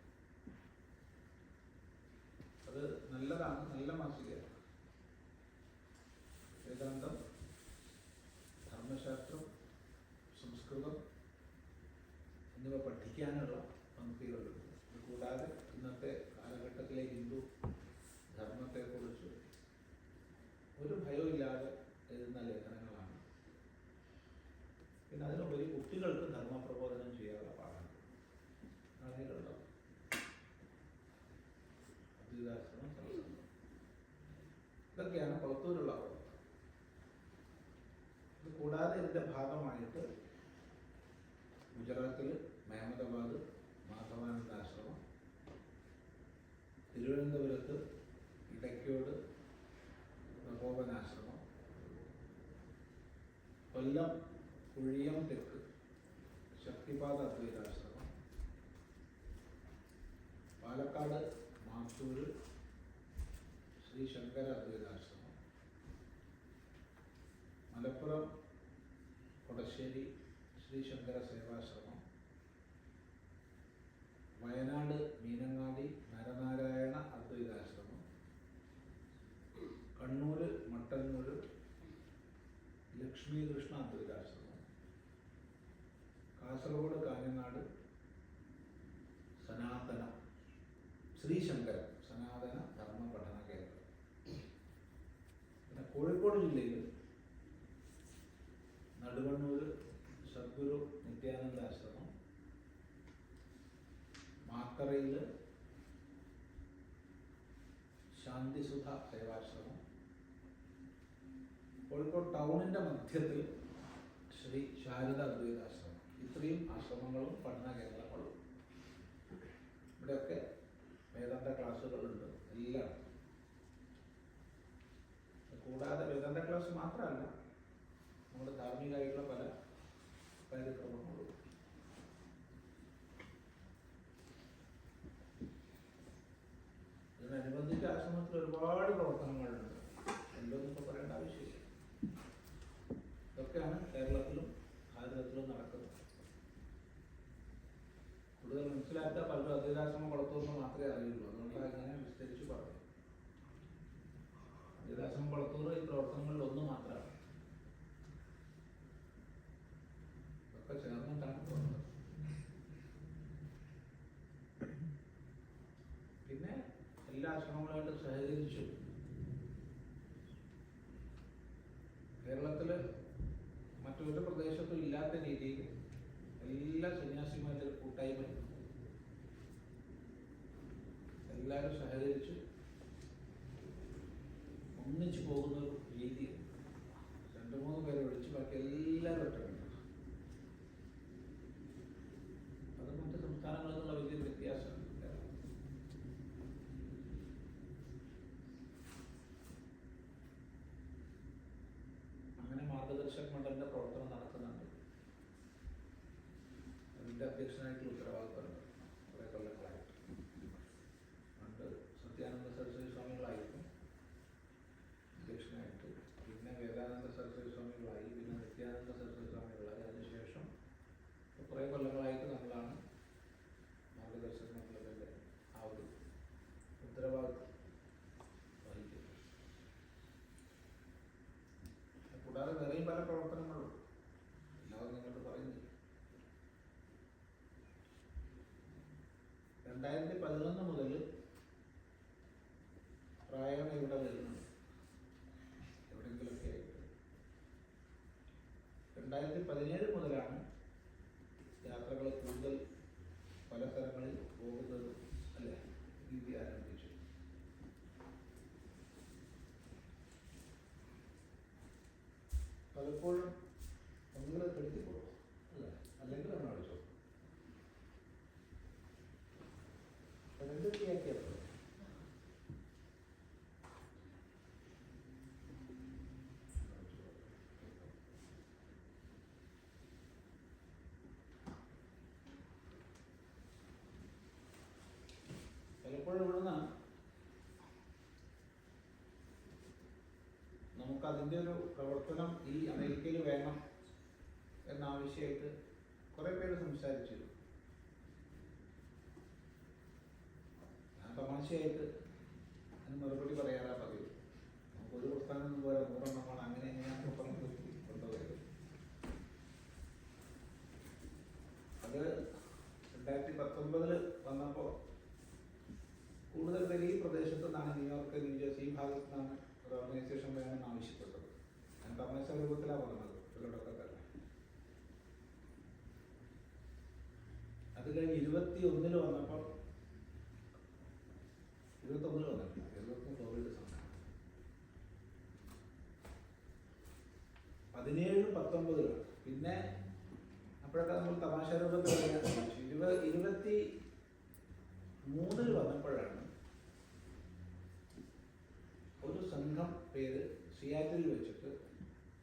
അത് നല്ലതാണ്, നല്ല മാസികയാണ്. വേദാന്തം, ധർമ്മശാസ്ത്രം, സംസ്കൃതം എന്നിവ പഠിക്കാനുള്ള പങ്ക്തികളുണ്ട്. ഇത് കൂടാതെ ഇന്നത്തെ കാലഘട്ടത്തിലെ ഹിന്ദു ധർമ്മത്തെക്കുറിച്ച് ഒരു ഭയമില്ലാതെ എഴുതുന്ന ലേഖനങ്ങളാണ്. പിന്നെ അതിനുപരി കുട്ടികൾക്ക് ധർമ്മപ്രബോധനം ചെയ്യാനുള്ള പാഠങ്ങൾ അതിലുണ്ടാവും. അദ്വൈതാശ്രമം, സത്സംഗം, ഇതൊക്കെയാണ് കൊളത്തൂരുള്ള പ്രവർത്തനം. ഇത് കൂടാതെ ഇതിൻ്റെ ഭാഗമായിട്ട് ഗുജറാത്തിൽ മഹമ്മദാബാദ് മാധവാനന്ദാശ്രമം, തിരുവനന്തപുരത്ത് ഇടയ്ക്കോട് പ്രകോപനാശ്രമം, കൊല്ലം കുഴിയം ഹൈദരാബാദ് അദ്വൈതാശ്രമം, പാലക്കാട് മാത്തൂർ ശ്രീ ശങ്കര അദ്വൈതാശ്രമം, മലപ്പുറം കൊടശ്ശേരി ശ്രീ ശങ്കര സേവാശ്രമം, വയനാട് മീനങ്ങാടി നരനാരായണ അദ്വൈതാശ്രമം, കണ്ണൂർ മട്ടന്നൂർ ലക്ഷ്മി കൃഷ്ണ അദ്വൈതാശ്രമം, കാസർഗോഡ് കാഞ്ഞങ്ങാട് സനാതന ശ്രീശങ്കര സനാതന ധർമ്മ പഠന കേന്ദ്രം, പിന്നെ കോഴിക്കോട് ജില്ലയിൽ നടുവണ്ണൂർ സദ്ഗുരു നിത്യാനന്ദ ആശ്രമം, മാക്കറയിൽ ശാന്തിസുധ സേവാശ്രമം, കോഴിക്കോട് ടൗണിൻ്റെ മധ്യത്തിൽ ശ്രീ ശാരദ അദ്വൈതാശ്രമം. ഇത്രയും ആശ്രമങ്ങളും പഠന കേന്ദ്രങ്ങളും ഇവിടെയൊക്കെ വേദാന്ത ക്ലാസ്സുകളുണ്ട് എല്ലാം. കൂടാതെ വേദാന്ത ക്ലാസ് മാത്രമല്ല, നമ്മുടെ ധാർമ്മികമായിട്ടുള്ള പല കാര്യക്രമങ്ങളും. ഇതിനനുബന്ധിച്ച് ആശ്രമത്തിൽ ഒരുപാട് പ്രവർത്തനങ്ങളുണ്ട്, എന്തൊന്നും ഇപ്പോൾ പറയേണ്ട ആവശ്യമില്ല. ഇതൊക്കെയാണ് കേരളത്തിലും ഭാരതത്തിലും നടക്കുന്നത്. കൂടുതൽ മനസ്സിലാക്കുക പലരും അദ്വൈതാശ്രമം വളർത്തുമെന്ന് മാത്രമേ അറിയുള്ളൂ. അതുകൊണ്ടാണ് ഇങ്ങനെ വിസ്തരിച്ച് പറഞ്ഞു. അദ്വൈതാശ്രമം വളർത്തുന്നത് ഈ പ്രവർത്തനങ്ങളിൽ ഒന്ന് മാത്രമാണ്. ഇതൊക്കെ ചേർന്നിട്ടാണ് പോകുന്നത്. പിന്നെ എല്ലാ ആശ്രമങ്ങളായിട്ട് സഹകരിച്ചു കേരളത്തിൽ മറ്റൊരു പ്രദേശത്തും ഇല്ലാത്ത രീതിയിൽ എല്ലാ സന്യാസിമാരുടെ ഒരു കൂട്ടായ്മ, എല്ലാവരും സഹകരിച്ച് ഒന്നിച്ചു പോകുന്ന ഒരു രീതി. 2-3 പേരെ വിളിച്ച് ബാക്കി എല്ലാവരും ഒറ്റപ്പെടും. അത് മറ്റ് സംസ്ഥാനങ്ങളിൽ നിന്നുള്ള വലിയൊരു വ്യത്യാസമാണ്. അങ്ങനെ മാർഗദർശക് മണ്ഡലിന്റെ പ്രവർത്തനം നടക്കുന്നുണ്ട്. അതിൻ്റെ അധ്യക്ഷനായിട്ടുള്ള ഉത്തരവാദിത്തമുണ്ട് കുറേ കൊല്ലങ്ങളായിട്ട്. പണ്ട് സത്യാനന്ദ സരസ്വതി സ്വാമികളായിരുന്നു അധ്യക്ഷനായിട്ട്, പിന്നെ വേദാനന്ദ സരസ്വതി സ്വാമികളായി, പിന്നെ നിത്യാനന്ദ സരസ്വതി സ്വാമികളായി. അതിനുശേഷം കുറേ കൊല്ലങ്ങളായിട്ട് നമ്മളാണ് മാർഗദർശക മണ്ഡലത്തിൻ്റെ ആ ഒരു ഉത്തരവാദിത്വം വഹിക്കുന്നത്. കൂടാതെ വേറെയും പല പ്രവർത്തനങ്ങളും എല്ലാവരും നിങ്ങൾക്ക് പറയുന്നില്ല. 2011 മുതൽ പ്രായം ഇവിടെ വരുന്നുണ്ട്, എവിടെയെങ്കിലുമൊക്കെ ആയിട്ട്. 2017 മുതലാണ് യാത്രകൾ കൂടുതൽ പല സ്ഥലങ്ങളിൽ പോകുന്നത്, അല്ലേ, രീതി ആരംഭിച്ചു. പലപ്പോഴും നിങ്ങൾ കെടുത്തിപ്പോഴും, അല്ലേ, അല്ലെങ്കിൽ നമ്മൾ അടിച്ചോ രണ്ടിയാക്കിയപ്പോൾ പലപ്പോഴും ഇവിടുന്ന് നമുക്കതിൻ്റെ ഒരു പ്രവർത്തനം ഈ അമേരിക്കയിൽ വേണം എന്നാവശ്യമായിട്ട് കുറേ പേര് സംസാരിച്ചിരുന്നു. ഞാൻ തമാശയായിട്ട് അതിന് മറുപടി പറയാറാ പതിവ്. നമുക്കൊരു പ്രസ്ഥാനം പോലെ 100 എണ്ണമാണ്, അങ്ങനെ എങ്ങനെയാണ് കൊണ്ടുപോയത്. അത് 2019 വന്നപ്പോൾ കൂടുതൽ പേര് ഈ പ്രദേശത്ത് നിന്നാണ്, ന്യൂയോർക്ക്, ന്യൂജേഴ്സി, ഈ ഭാഗത്തു നിന്നാണ് ഒരു ഓർഗനൈസേഷൻ വേണമെന്ന് ആവശ്യപ്പെട്ടത്. ഞാൻ തമാശ രൂപത്തിലാണ് പറഞ്ഞത്, ഇവരോടൊക്കെ തന്നെ. അത് കഴിഞ്ഞ് 21 വന്നപ്പോൾ, 21 വന്നിട്ടില്ല, 21 കോവിഡ് സമയം, 17, 19 പിന്നെ അപ്പോഴൊക്കെ നമ്മൾ തമാശ രൂപത്തിൽ പറയാൻ ശ്രമിച്ചു. 23 വന്നപ്പോഴാണ് ഒരു സംഘം പേര് സിയാറ്റിൽ വെച്ചിട്ട്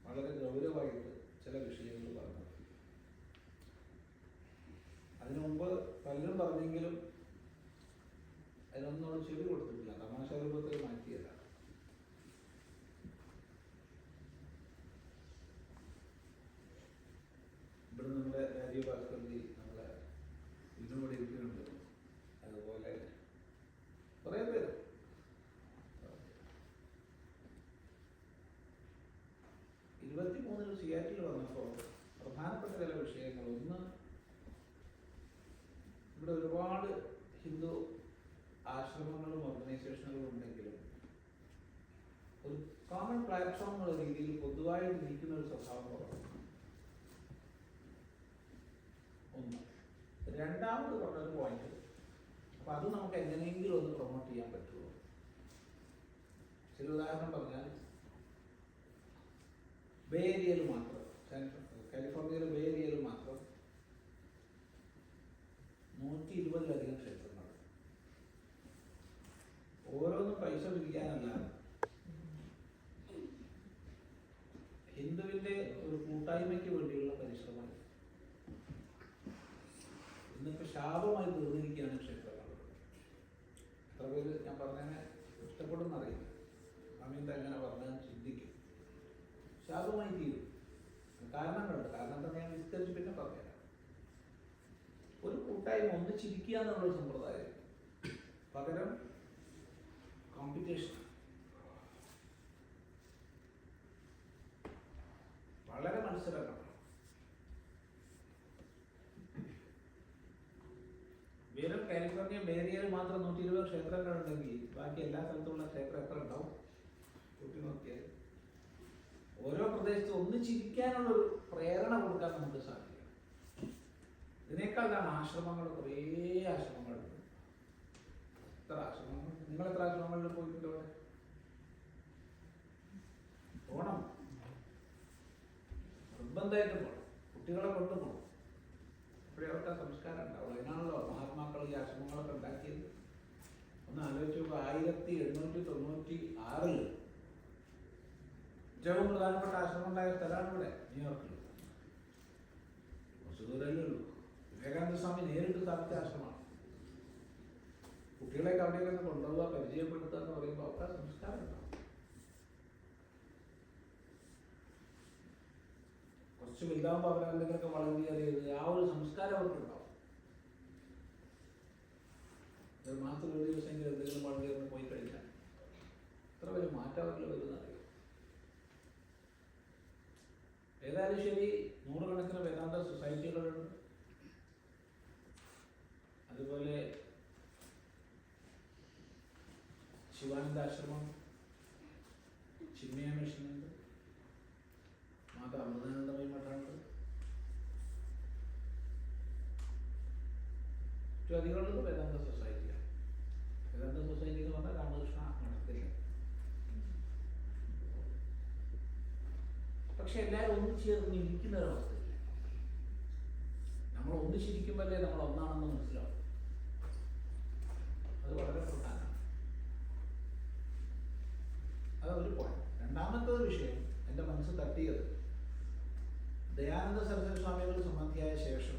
വളരെ ഗൗരവമായിട്ട് ചില വിഷയങ്ങൾ പറഞ്ഞത്. അതിനു മുമ്പ് പലരും പറഞ്ഞെങ്കിലും അതിനൊന്നും ചെവി കൊടുത്തിട്ടില്ല, തമാശ രൂപത്തിൽ മാറ്റിയതാണ്. ഇവിടെ നമ്മുടെ രാജീവ് ഭാസ്കർജി നമ്മളെ ഇതിനോട് ഇരിക്കുന്നുണ്ട്, അതുപോലെ കുറേ പേര്. 23 സിയാറ്റിൽ വന്നപ്പോൾ പ്രധാനപ്പെട്ട ചില വിഷയങ്ങൾ, ഒന്ന് ഇവിടെ ഒരുപാട് ഹിന്ദു ആശ്രമങ്ങളും ഓർഗനൈസേഷനുകളും ഉണ്ടെങ്കിലും ഒരു കോമൺ പ്ലാറ്റ്ഫോം എന്നുള്ള രീതിയിൽ പൊതുവായി ഇരിക്കുന്ന ഒരു സ്വഭാവം കുറവാണ്. ഒന്ന്. രണ്ടാമത് പറഞ്ഞൊരു പോയിന്റ്, അപ്പൊ അത് നമുക്ക് എങ്ങനെയെങ്കിലും ഒന്ന് പ്രൊമോട്ട് ചെയ്യാൻ പറ്റുമോ? ചില ഉദാഹരണം പറഞ്ഞാൽ ബേ ഏരിയയിൽ മാത്രം, കാലിഫോർണിയയിലെ ബേ ഏരിയയിൽ മാത്രം 120-ലധികം ക്ഷേത്രങ്ങൾ. ഓരോന്നും പൈസ പിരിക്കാനല്ലാതെ ഹിന്ദുവിന്റെ ഒരു കൂട്ടായ്മയ്ക്ക് വേണ്ടിയുള്ള പരിശ്രമം ഇന്നിപ്പോൾ ശാപമായി തീർന്നിരിക്കുകയാണ് ക്ഷേത്രങ്ങൾ. എത്ര പേര് ഞാൻ പറഞ്ഞതിനെ ഇഷ്ടപ്പെടുന്നറിയില്ല, അമീന്ത എങ്ങനെ പറഞ്ഞാൽ ചിന്തിക്കും. ശാപമായി തീരും. കാരണങ്ങളുണ്ട്, കാരണം തന്നെ ഞാൻ വിസ്തരിച്ച് പിന്നെ പറഞ്ഞുതരാം. ഒരു കൂട്ടായ്മ ഒന്നിച്ചിരിക്കുക എന്നുള്ളൊരു സമ്പ്രദായം, പകരം കോമ്പറ്റീഷൻ, വളരെ മത്സരമാണ്. വെറും കാലിഫോർണിയ ഏരിയയിൽ മാത്രം 120 ക്ഷേത്രങ്ങൾ ഉണ്ടെങ്കിൽ ബാക്കി എല്ലാ സ്ഥലത്തുള്ള ക്ഷേത്രം എത്ര ഉണ്ടാവും? കൂട്ടി നോക്കിയാൽ ഓരോ പ്രദേശത്ത് ഒന്നിച്ചിരിക്കാനുള്ളൊരു പ്രേരണ കൊടുക്കാൻ നമുക്ക് സാധിക്കും. ഇതിനേക്കാൾ ആശ്രമങ്ങൾ, കുറേ ആശ്രമങ്ങളുണ്ട്. എത്ര ആശ്രമങ്ങൾ? നിങ്ങൾ എത്ര ആശ്രമങ്ങളിൽ പോയിട്ടുണ്ട്? അവിടെ പോകണം, നിർബന്ധമായിട്ട് പോകണം, കുട്ടികളെ കൊണ്ടുപോകണം. അപ്പോഴേ അവർക്ക് ആ സംസ്കാരം ഉണ്ടാവുള്ളൂ. അതിനാണല്ലോ മഹാത്മാക്കൾ ഈ ആശ്രമങ്ങളൊക്കെ ഉണ്ടാക്കിയത്. ഒന്ന് ആലോചിച്ച് നോക്കുക, 1896 ഏറ്റവും പ്രധാനപ്പെട്ട ആശ്രമം ഉണ്ടായ സ്ഥലമാണ് ഇവിടെ, ന്യൂയോർക്കിൽ. കുറച്ച് ദൂരമല്ലേ ഉള്ളൂ. വിവേകാനന്ദ സ്വാമി നേരിട്ട് സ്ഥാപിച്ച ആശ്രമമാണ്. കുട്ടികളെയൊക്കെ അവിടേക്ക് കൊണ്ടുപോവുക, പരിചയപ്പെടുത്തുക എന്ന് പറയുമ്പോൾ ഒക്കെ സംസ്കാരം ഉണ്ടാവും. കുറച്ച് വലുതാകുമ്പോൾ അവരെന്തെങ്കിലുമൊക്കെ വളണ്ടിയർ ചെയ്ത് ആ ഒരു സംസ്കാരം അവർക്കുണ്ടാവും. ഒരു മാസത്തിൽ ഒരു ദിവസമെങ്കിലും എന്തെങ്കിലും വളണ്ടിയറിന് പോയി കഴിഞ്ഞാൽ എത്ര വലിയ മാറ്റം അവരിൽ വരുന്നറിയാം. ഏതായാലും ശരി, 100 കണക്കിന് വേദാന്ത സൊസൈറ്റികളുണ്ട്. അതുപോലെ ശിവാനന്ദാശ്രമം, ചിന്മയ മിഷനുണ്ട്, മാതാ അമൃതാനന്ദമയി മഠമുണ്ട്. ഏറ്റവും അധികമുള്ളത് വേദാന്ത സൊസൈറ്റിയാണ്. വേദാന്ത സൊസൈറ്റി എന്ന് പറഞ്ഞാൽ രാമകൃഷ്ണ മഠത്തിലെ. പക്ഷെ എല്ലാവരും ഒന്നിച്ചേർന്ന് ഇരിക്കുന്ന ഒരവസ്ഥയില്ല. നമ്മൾ ഒന്നിച്ചിരിക്കുമ്പോഴേ നമ്മൾ ഒന്നാണെന്ന് മനസ്സിലാവും. അത് വളരെ പ്രധാനമാണ്. അതൊരു പോയിന്റ്. രണ്ടാമത്തെ വിഷയം എൻ്റെ മനസ്സ് തട്ടിയത്, ദയാനന്ദ സരസ്വതി സ്വാമികൾ സമാധിയായ ശേഷം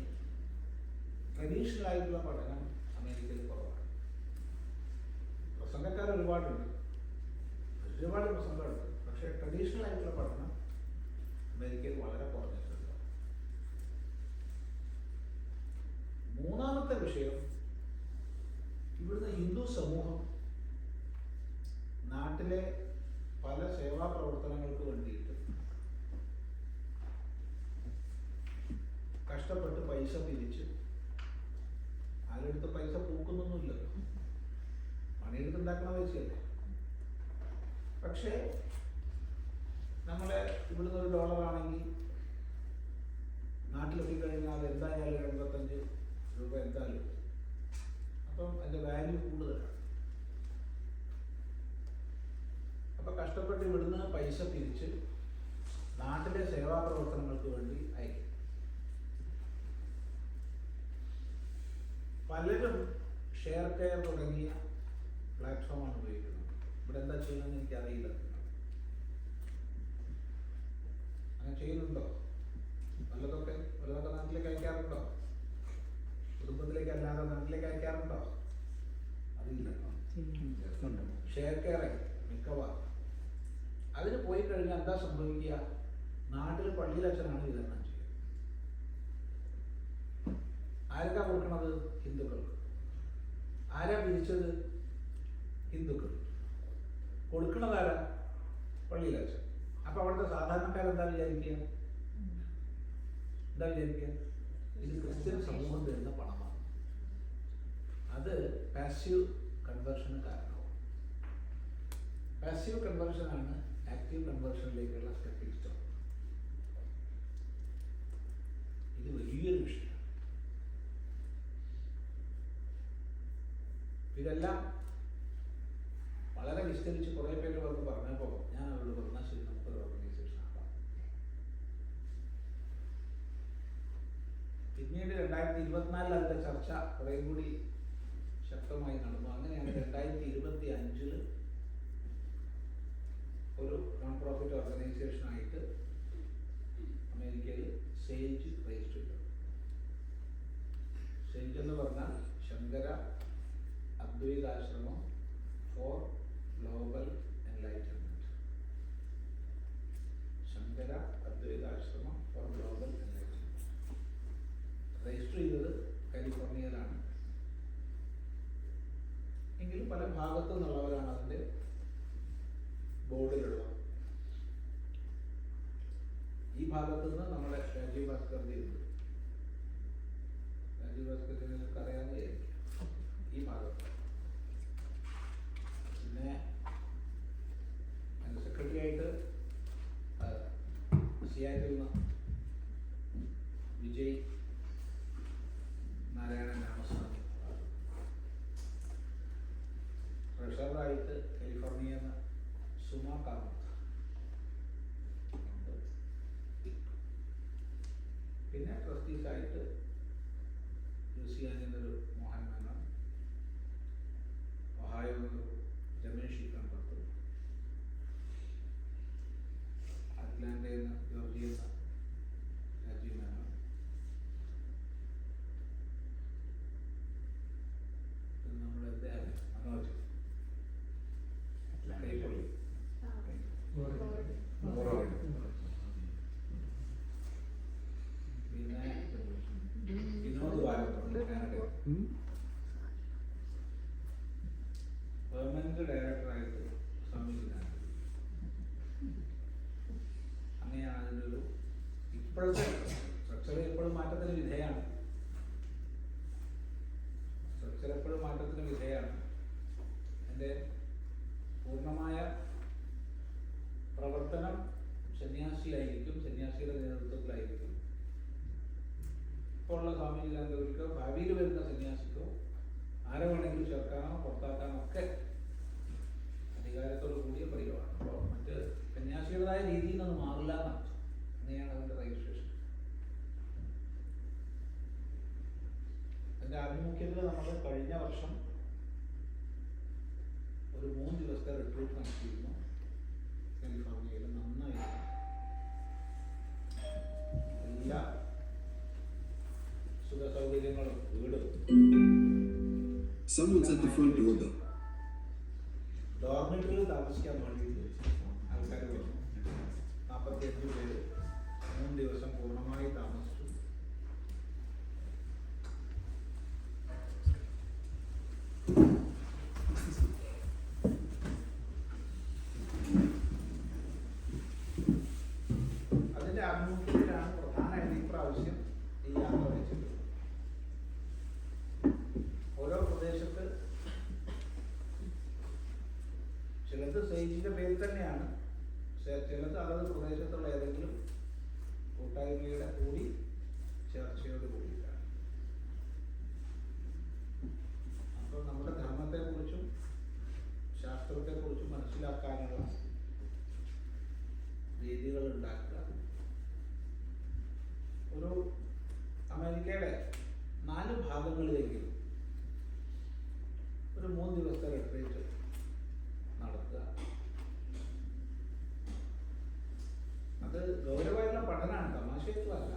ട്രഡീഷണൽ ആയിട്ടുള്ള പഠനം അമേരിക്കയിൽ കുറവാണ്. പ്രസംഗക്കാർ ഒരുപാടുണ്ട്, ഒരുപാട് പ്രസംഗമുണ്ട്, പക്ഷേ ട്രഡീഷണൽ ആയിട്ടുള്ള പഠനം അമേരിക്കയിൽ വളരെ കുറഞ്ഞിട്ടുണ്ട്. മൂന്നാമത്തെ വിഷയം, ഇവിടുന്ന് ഹിന്ദു സമൂഹം നാട്ടിലെ പല സേവാ പ്രവർത്തനങ്ങൾക്ക് വേണ്ടിയിട്ട് കഷ്ടപ്പെട്ട് പൈസ പിരിച്ച്, ആരെടുത്ത് പൈസ പൂക്കുന്നൊന്നുമില്ലല്ലോ, പണിയെടുത്തുണ്ടാക്കുന്ന പൈസയല്ലേ. പക്ഷേ നമ്മളെ ഇവിടുന്ന് $1 നാട്ടിലെത്തി കഴിഞ്ഞാൽ എന്തായാലും 85 രൂപ എന്തായാലും. അപ്പം അതിൻ്റെ വാല്യൂ കൂടുതലാണ്. അപ്പം കഷ്ടപ്പെട്ട് ഇവിടുന്ന് പൈസ പിരിച്ച് നാട്ടിലെ സേവാ പ്രവർത്തനങ്ങൾക്ക് വേണ്ടി അയക്കും. പലരും ഷെയർ കെയർ തുടങ്ങിയ പ്ലാറ്റ്ഫോമാണ് ഉപയോഗിക്കുന്നത്. ഇവിടെ എന്താ ചെയ്യുന്നതെന്ന് എനിക്കറിയില്ല. അങ്ങനെ ചെയ്യുന്നുണ്ടോ? വല്ലതൊക്കെ നാട്ടിലേക്ക് അയക്കാറുണ്ടോ? കുടുംബത്തിലേക്ക് അല്ലാതെ നാട്ടിലേക്ക് അയക്കാറുണ്ടോ? അതില്ല. ഷെയർ കെയറിങ് മിക്കവാറും. അതിന് പോയി കഴിഞ്ഞാൽ എന്താ സംഭവിക്കുക? നാട്ടിൽ പള്ളിയിലച്ഛനാണ് വിതരണം ചെയ്യുക. ആർക്കാ കൊടുക്കണത്? ഹിന്ദുക്കൾക്ക്. ആരാ പിരിച്ചത്? ഹിന്ദുക്കൾ. കൊടുക്കണതാരാ? പള്ളിയിലച്ഛൻ. അപ്പൊ അവിടുത്തെ സാധാരണക്കാരെന്താ വിചാരിക്കുക? എന്താ വിചാരിക്കുക? ഇത് ക്രിസ്ത്യൻ സമൂഹം തരുന്ന പണമാണ്. അത് പാസീവ് കൺവേർഷന് കാരണമാവും. പാസീവ് കൺവേർഷനാണ് ആക്റ്റീവ് കൺവേർഷനിലേക്കുള്ള സ്റ്റെപ്പിംഗ് സ്റ്റോൺ. ഇത് വലിയൊരു വിഷയമാണ്. ഇതെല്ലാം വളരെ വിസ്തരിച്ച് കുറേ പേര് വന്ന് പറഞ്ഞപ്പോൾ ഞാൻ അവരോട് പറഞ്ഞാൽ ശരി, നമുക്കൊരു ഓർഗനൈസേഷൻ ആക്കാം. പിന്നീട് 2024 അതിൻ്റെ ചർച്ച കുറേ കൂടി ശക്തമായി നടന്നു. അങ്ങനെയാണ് 2025 ഒരു നോൺ പ്രോഫിറ്റ് ഓർഗനൈസേഷനായിട്ട് അമേരിക്കയിൽ സേജ് രജിസ്റ്റർ ചെയ്തു. സേജ് എന്ന് പറഞ്ഞാൽ Shankara Advaitashramam for global enlightenment. Shankara Advaitashramam for global enlightenment register ചെയ്തത് കാലിഫോർണിയയിലാണ്. എങ്കിലും പല ഭാഗത്തു നിന്നുള്ളവരാണ് അതിൻ്റെ ബോർഡിലുള്ളത്. ഈ ഭാഗത്തു നിന്ന് നമ്മുടെ രാജീവ് ഭാസ്കർജി ഉണ്ട്. രാജീവ് ഭാസ്കർജി നിങ്ങൾക്ക് അറിയാവുന്നതായിരിക്കും. ഈ ഭാഗത്ത് പിന്നെ അതിൻ്റെ സെക്രട്ടറി ആയിട്ട് സിയാറ്റിൽ നിന്ന് വിജയ് നാരായണൻ രാമസ്വാമി, ട്രഷററായിട്ട് കാലിഫോർണിയയിൽ നിന്ന് സുമ കാമത്ത്, പിന്നെ ട്രസ്റ്റീസായിട്ട് ലൂസിയാനിൽ നിന്നൊരു മോഹൻ മേനോൻ, ഒഹായോയിൽ നിന്നൊരു രമേഷ് ഇക്കമ്പത്ത്, അറ്റ്ലാന്റയിൽ നിന്ന് ജോർജിയയിൽ നിന്ന് രാജീവ് മേനോൻ, നമ്മുടെ മനോജ് കൈപ്പൊള്ളി, പിന്നെ വിനോദ് വാലപ്പുറം കാനഡയിൽ പെർമനന്റ് ഡയറക്ടറായിട്ട് സ്വാമിജിനാണ്. അങ്ങനെയാണ് അതിൻ്റെ ഒരു ഇപ്പോഴത്തെ സ്ട്രക്ചർ എപ്പോഴും മാറ്റത്തിന് വിധേയമാണ്. സ്ട്രക്ചർ എപ്പോഴും മാറ്റത്തിന് വിധേയമാണ്. എൻ്റെ പൂർണ്ണമായ പ്രവർത്തനം സന്യാസിയായിരിക്കും, സന്യാസിയുടെ നേതൃത്വത്തിലായിരിക്കും. ഇപ്പോൾ ഉള്ള സ്വാമിജിലാന്തവർക്കോ ഭാവിയിൽ വരുന്ന സന്യാസിക്കോ ആരെ വേണമെങ്കിലും ചേർക്കാനോ പുറത്താക്കാനോ ഒക്കെ അധികാരത്തോട് കൂടിയ പരിപാടിയാണ്. അപ്പോൾ മറ്റ് സന്യാസികളുടേതായ രീതിയിൽ നിന്ന് മാറില്ല എന്നർത്ഥം. അങ്ങനെയാണ് അതിൻ്റെ രജിസ്ട്രേഷൻ. അതിൻ്റെ ആഭിമുഖ്യത്തിൽ നമ്മൾ കഴിഞ്ഞ വർഷം ഒരു 3 ദിവസത്തെ റിട്രീറ്റ് നടത്തിയിരുന്നു കാലിഫോർണിയയിൽ. നന്നായിരുന്നു. എല്ലാ സുഖ സൗകര്യങ്ങളും വീടും. Someone's at the front door though. ഡോർമെറ്ററിൽ താമസിക്കാൻ വേണ്ടിയിട്ട് ആൾക്കാർ വന്നു. 45 പേര് 3 ദിവസം പൂർണ്ണമായി താമസിച്ചു. അതിൻ്റെ ആഭിമുഖ്യത്തിലാണ് പ്രധാനമായിട്ട് ഈ പ്രാവശ്യം ഈ യാത്ര വെച്ചിട്ടുള്ളത്. ഓരോ പ്രദേശത്ത് ചിലത് സേജിന്റെ പേരിൽ തന്നെയാണ്, ചിലത് അതത് പ്രദേശത്തുള്ള ഏതെങ്കിലും കൂട്ടായ്മയുടെ കൂടി ചർച്ചയോട് കൂടിയിട്ടാണ്. അപ്പോൾ നമ്മുടെ ധർമ്മത്തെക്കുറിച്ചും ശാസ്ത്രത്തെക്കുറിച്ചും മനസ്സിലാക്കാനുള്ള രീതികൾ ഉണ്ടാക്കുക. ഒരു അമേരിക്കയുടെ 4 ഭാഗങ്ങളിലെങ്കിലും ഒരു 3 ദിവസത്തെ റിട്രീറ്റ് നടത്തുക. അത് ഗൗരവമായിട്ടുള്ള പഠനമാണ്, തമാശയൊന്നുമല്ല,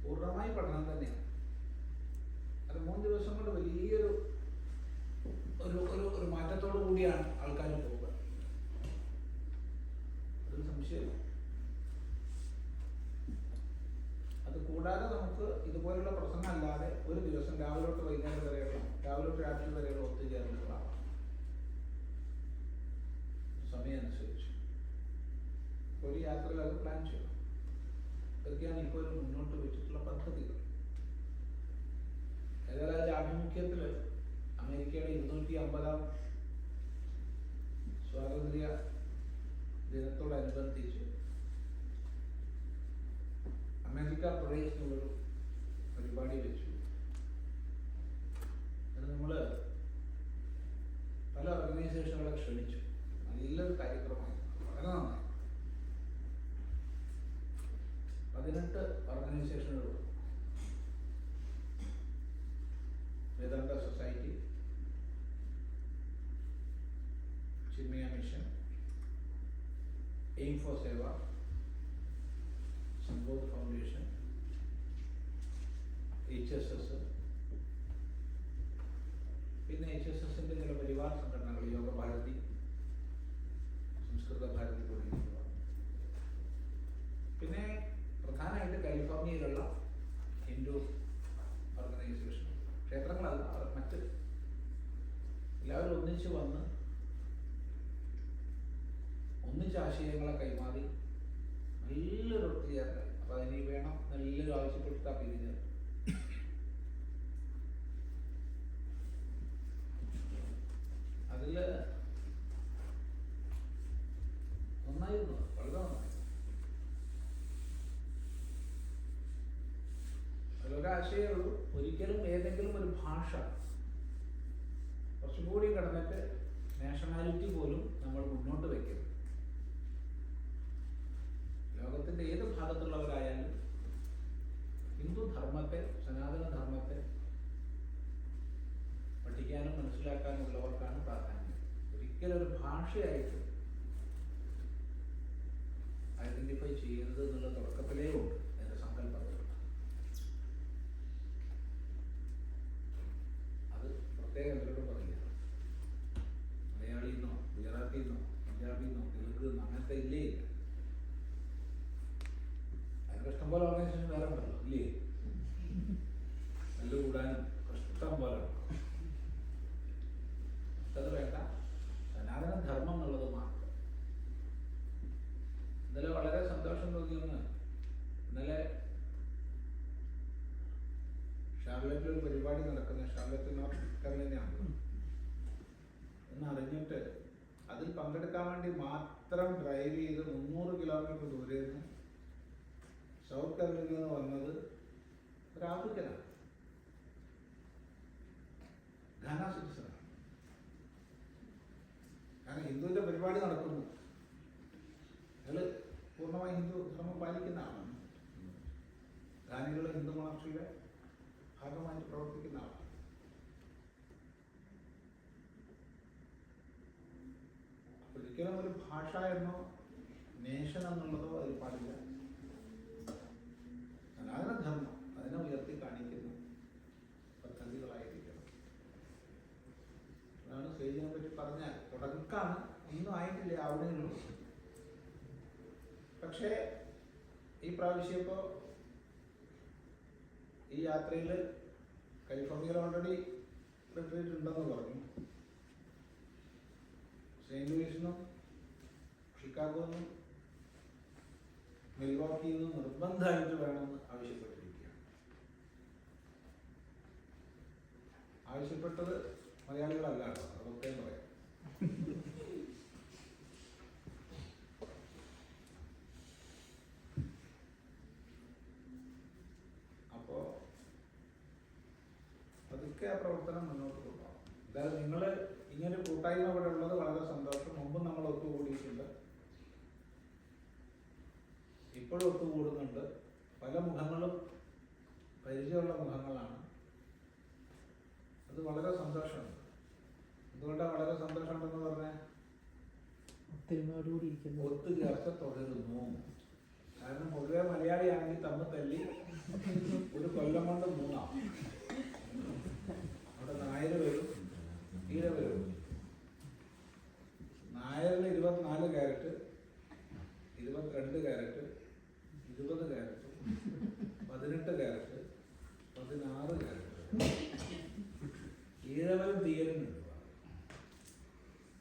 പൂർണ്ണമായി പഠനം തന്നെയാണ്. അത് 3 ദിവസം കൊണ്ട് വലിയൊരു ഒരു മാറ്റത്തോടു കൂടിയാണ് ആൾക്കാർ പോവുക. അതൊരു സംശയമില്ല. അത് കൂടാതെ നമുക്ക് ഇതുപോലുള്ള പ്രസംഗം അല്ലാതെ ഒരു ദിവസം രാവിലെ തൊട്ട് വൈകുന്നേരം വരെയുള്ള, രാവിലെ തൊട്ട് രാത്രി വരെയുള്ള ഒത്തുചേരലുകളാണ് സമയം അനുസരിച്ച്. ഒരു യാത്രയിൽ അത് പ്ലാൻ ചെയ്യണം. ഇതൊക്കെയാണ് ഇപ്പോൾ മുന്നോട്ട് വെച്ചിട്ടുള്ള പദ്ധതികൾ. ഏതായാലും അതിൻ്റെ ആഭിമുഖ്യത്തിൽ അമേരിക്കയുടെ 250ാം സ്വാതന്ത്ര്യ ദിനത്തോടനുബന്ധിച്ച് അമേരിക്ക പ്രദേശ് എന്നുള്ളൊരു പരിപാടി വെച്ചു. അത് നമ്മൾ പല ഓർഗനൈസേഷനുകളെ ക്ഷണിച്ചു. നല്ലൊരു കാര്യക്രമമായി, വളരെ നന്നായി. 18 ഓർഗനൈസേഷനുകൾ, Vedanta society, Chinmaya mission, aim for Seva, Sambodh foundation, HSS, പിന്നെ HSSന്റെ ചില പരിവാർ സംഘടനകൾ, യോഗ ഭാരതി, സംസ്കൃത ഭാരതി തുടങ്ങിയവ. പിന്നെ പ്രധാനമായിട്ട് കാലിഫോർണിയയിലുള്ള ഹിന്ദു ഓർഗനൈസേഷൻ, ക്ഷേത്രങ്ങളല്ല, മറ്റ് എല്ലാവരും ഒന്നിച്ച് വന്ന് ഒന്നിച്ച് ആശയങ്ങളെ കൈമാറി നല്ലൊരു ഒത്തുചേരലായി. അപ്പോൾ അതിന് വേണം നല്ലൊരു ആവശ്യപ്പെട്ടിട്ടാ പിരിഞ്ഞത്. അതിൽ നന്നായിരുന്നു, വളരെ നന്നായി. അതിലൊരാശയമേ ഉള്ളൂ, ഒരിക്കലും ഏതെങ്കിലും ഒരു ഭാഷ കുറച്ചും കൂടി കടന്നിട്ട് നാഷണാലിറ്റി പോലും നമ്മൾ മുന്നോട്ട് വയ്ക്കരുത്. ലോകത്തിൻ്റെ ഏത് ഭാഗത്തുള്ളവരായാലും ഹിന്ദു ധർമ്മത്തെ, സനാതന ധർമ്മത്തെ പഠിക്കാനും മനസ്സിലാക്കാനും ഉള്ളവർക്കാണ് പ്രാധാന്യം. ഒരിക്കലും ഒരു ഭാഷയായിട്ട് ഐഡന്റിഫൈ ചെയ്യരുത് എന്നുള്ള തുടക്കത്തിലേ ഉണ്ട് അതിൻ്റെ സങ്കല്പത്തിൽ. അത് പ്രത്യേകം എന്തൊക്കെ പറയുക, മലയാളിന്നോ ഗുജറാത്തിന്നോ പഞ്ചാബിന്നോ തെലുങ്കെന്നോ അങ്ങനത്തെ ഇല്ലേ. അതിൻ്റെ ഇഷ്ടംപോലെ ഓർഗനൈസേഷൻ വേറെ ഉണ്ടല്ലോ, ഇല്ലേ? നല്ല കൂടാനും ഇഷ്ടം പോലെ ഉണ്ട്. അത് വേണ്ട, സനാതന ധർമ്മം എന്നുള്ളത് മാത്രം. ഇന്നലെ വളരെ സന്തോഷം തോന്നിയൊന്ന്, ഇന്നലെ ഷാർലറ്റിൽ ഒരു പരിപാടി നടക്കുന്ന, ഷാർലറ്റ് നോർത്ത് കരോളിനയാണ് എന്നറിഞ്ഞിട്ട് അതിൽ പങ്കെടുക്കാൻ വേണ്ടി മാത്രം ഡ്രൈവ് ചെയ്ത് 300 കിലോമീറ്റർ ദൂരെ നിന്ന് സൗത്ത് കരോളിനയിൽ നിന്ന് വന്നത് ഒരു ആഫ്രിക്കനാണ്, ഘാന സിറ്റിസനാണ്. കാരണം ഹിന്ദുവിൻ്റെ പരിപാടി നടക്കുന്നു, അയാൾ പൂർണ്ണമായി ഹിന്ദു ധർമ്മം പാലിക്കുന്ന ആളാണ്. ഘാനികൾ ഹിന്ദു മണർച്ചയുടെ ഭാഗമായിട്ട് പ്രവർത്തിക്കുന്ന ആളാണ്. ഒരിക്കലും ഒരു ഭാഷ എന്നോ നേഷൻ എന്നുള്ളതോ അതിൽ പാടില്ല. സനാതന ധർമ്മം അതിനെ ഉയർത്തി കാണിക്കുന്ന പദ്ധതികളായിരിക്കണം. അതാണ് സ്റ്റേജിനെ പറ്റി പറഞ്ഞാൽ. തുടക്കാണ്, ഒന്നും ആയിട്ടില്ല, അവിടെ ഉള്ളൂ. പക്ഷേ ഈ പ്രാവശ്യം ഇപ്പോൾ ഈ യാത്രയിൽ കാലിഫോർണിയയിൽ ഓൾറെഡി റിട്രീറ്റ് ഉണ്ടെന്ന് പറഞ്ഞു. സെയിൻറ്റ് ലൂയിസിനും ഷിക്കാഗോന്നും മിൽവാക്കിയിൽ നിന്നും നിർബന്ധമായിട്ട് വേണമെന്ന് ആവശ്യപ്പെട്ടിരിക്കുകയാണ്. ആവശ്യപ്പെട്ടത് മലയാളികളല്ല, അതൊക്കെ പറയാം. അപ്പോൾ പതുക്കെ ആ പ്രവർത്തനം മുന്നോട്ട് കൊണ്ടുപോകാം. എന്തായാലും നിങ്ങൾ ഇങ്ങനൊരു കൂട്ടായ്മ ഇവിടെ ഉള്ളത് വളരെ സന്തോഷം. മുമ്പ് നമ്മൾ ഒത്തുകൂടിയിട്ടുണ്ട്, ഇപ്പോഴും ഒത്തുകൂടുന്നുണ്ട്. പല മുഖങ്ങളും പരിചയമുള്ള മുഖങ്ങളാണ്. അത് വളരെ സന്തോഷമുണ്ട്. എന്തുകൊണ്ടാണ് വളരെ സന്തോഷമുണ്ടെന്ന് പറഞ്ഞാൽ, ഒത്തൊരുമയോടുകൂടി ഇരിക്കുന്നു, ഒത്തുചേർച്ച തുടരുന്നു. കാരണം പൊതുവെ മലയാളിയാണെങ്കിൽ തമ്മിൽ തല്ലി ഒരു കൊല്ലം കൊണ്ട് 3 ആവും. 16 ഈഴവരും തീയലുണ്ട്.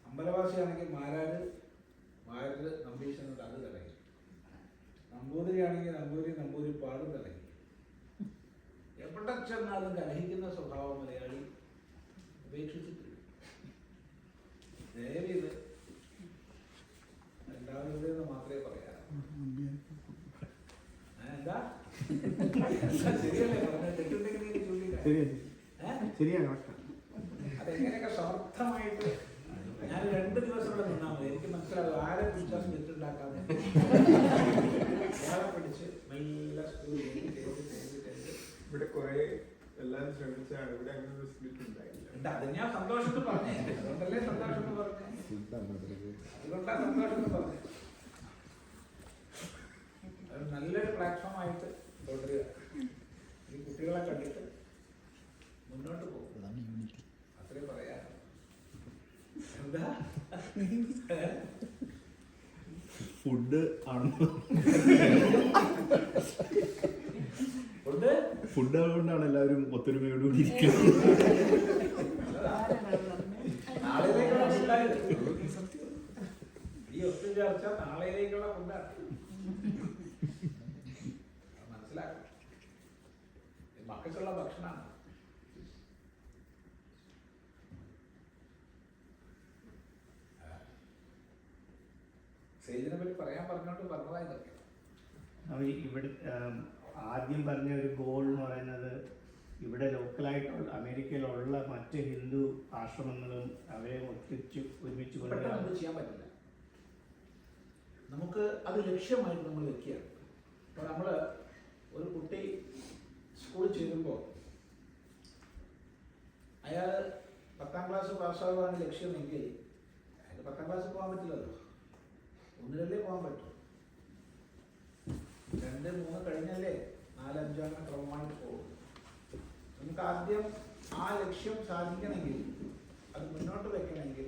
അമ്പലവാസിയാണെങ്കിൽ മാരാര് മാരര് നമ്പീശനുണ്ട്, അത് തടയും. നമ്പൂതിരിയാണെങ്കിൽ നമ്പൂരി പാടും തടയും. എവിടെ ചെന്നാലും കലഹിക്കുന്ന സ്വഭാവം മലയാളി ഉപേക്ഷിച്ചിട്ടില്ല. ദയവീത് എല്ലാവരുടേന്ന് മാത്രമേ പറയാം. എന്താ ശരിയല്ലേ പറഞ്ഞ തെറ്റുണ്ടെങ്കിൽ ശരിയാണ്. അതെങ്ങനെയൊക്കെ സമർത്ഥമായിട്ട് ഞാൻ 2 ദിവസം ഇവിടെ നിന്നാൽ മതി. എനിക്ക് മനസ്സിലാവും ആരെ പിടിച്ചാൽ തെറ്റുണ്ടാക്കാതെ അയാളെ പിടിച്ച് മെല്ലെ സ്കൂളിൽ ഇവിടെ കുറെ എല്ലാവരും ശ്രമിച്ചാണ്, ഇവിടെ അങ്ങനെ ഒരു സ്പിരിറ്റ് ഉണ്ടായില്ല. അത് ഞാൻ സന്തോഷത്തിൽ പറഞ്ഞേ, അതുകൊണ്ടല്ലേ സന്തോഷത്തിൽ പറഞ്ഞേ, അതുകൊണ്ടാണ് സന്തോഷത്തിൽ പറഞ്ഞത്. അത് നല്ലൊരു പ്ലാറ്റ്ഫോം ആയിട്ട് തുടരുക. ഈ കുട്ടികളെ കണ്ടിട്ട് മുന്നോട്ട് പോകും, അത്രേ പറയാ. എന്താ ഫുഡ് ആണെന്ന് ഫുഡ് ആയതുകൊണ്ടാണ് എല്ലാവരും ഒത്തൊരുമയോടുകൂടി ഇരിക്കുന്നത്. നാളെയിലേക്കുള്ള ഫുഡായത്. ഈ ഒത്തുചേർച്ച നാളെയിലേക്കുള്ള ഫുഡാണ്. മനസ്സിലാക്കണം, മക്കൾക്കുള്ള ഭക്ഷണമാണ്. സ്റ്റേജിനെ പറ്റി പറയാൻ പറഞ്ഞോണ്ട് പറഞ്ഞതായി ഇതൊക്കെ. ഇവിടെ ആദ്യം പറഞ്ഞ ഒരു ഗോൾ എന്ന് പറയുന്നത് ഇവിടെ ലോക്കലായിട്ടുള്ള അമേരിക്കയിലുള്ള മറ്റ് ഹിന്ദു ആശ്രമങ്ങളും അവരെ ഒരുമിച്ച് പെട്ടെന്ന് ചെയ്യാൻ പറ്റില്ല. നമുക്ക് അത് ലക്ഷ്യമായിട്ട് നമ്മൾ വെക്കുകയാണ്. ഇപ്പോൾ നമ്മൾ ഒരു കുട്ടി സ്കൂളിൽ ചേരുമ്പോൾ അയാൾ 10ാം ക്ലാസ് പാസ്സാകുകയാണ് ലക്ഷ്യമെങ്കിൽ അയാൾ 10ാം ക്ലാസ് പോകാൻ പറ്റില്ലല്ലോ, 1-ലല്ലേ പോകാൻ പറ്റും. 2, 3 കഴിഞ്ഞല്ലേ 4, 5 ക്രമമായി പോകും. നമുക്ക് ആദ്യം ആ ലക്ഷ്യം സാധിക്കണമെങ്കിൽ, അത് മുന്നോട്ട് വെക്കണമെങ്കിൽ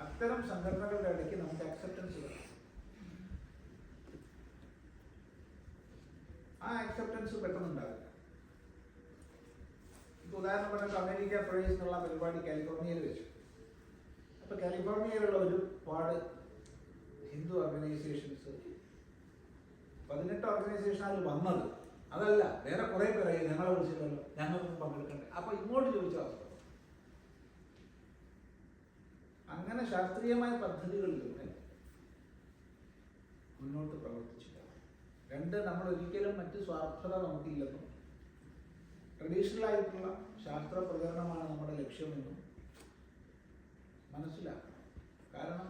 അത്തരം സംഘടനകളുടെ ഇടയ്ക്ക് നമുക്ക് അക്സെപ്റ്റൻസ് വേണം. ആ അക്സെപ്റ്റൻസ് പെട്ടെന്നുണ്ടാവില്ല. ഇപ്പോൾ ഉദാഹരണം പറഞ്ഞാൽ അമേരിക്ക പ്രൈസ് എന്നുള്ള പരിപാടി കാലിഫോർണിയയിൽ വെച്ചു. അപ്പോൾ കാലിഫോർണിയയിലുള്ള ഒരുപാട് ഹിന്ദു ഓർഗനൈസേഷൻസ് 18 ഓർഗനൈസേഷനാണ് വന്നത്. അതല്ല, വേറെ കുറേ പേരായി ഞങ്ങളെ വിളിച്ചില്ലല്ലോ, ഞങ്ങൾക്കും പങ്കെടുക്കണ്ടേ. അപ്പോൾ ഇങ്ങോട്ട് ചോദിച്ച അവസ്ഥ. അങ്ങനെ ശാസ്ത്രീയമായ പദ്ധതികളിലൂടെ മുന്നോട്ട് പ്രവർത്തിച്ചില്ല. 2, നമ്മൾ ഒരിക്കലും മറ്റ് സ്വാർത്ഥത നമുക്കില്ലെന്നും ട്രഡീഷണൽ ആയിട്ടുള്ള ശാസ്ത്ര പ്രചരണമാണ് നമ്മുടെ ലക്ഷ്യമെന്നും മനസ്സിലാക്കണം. കാരണം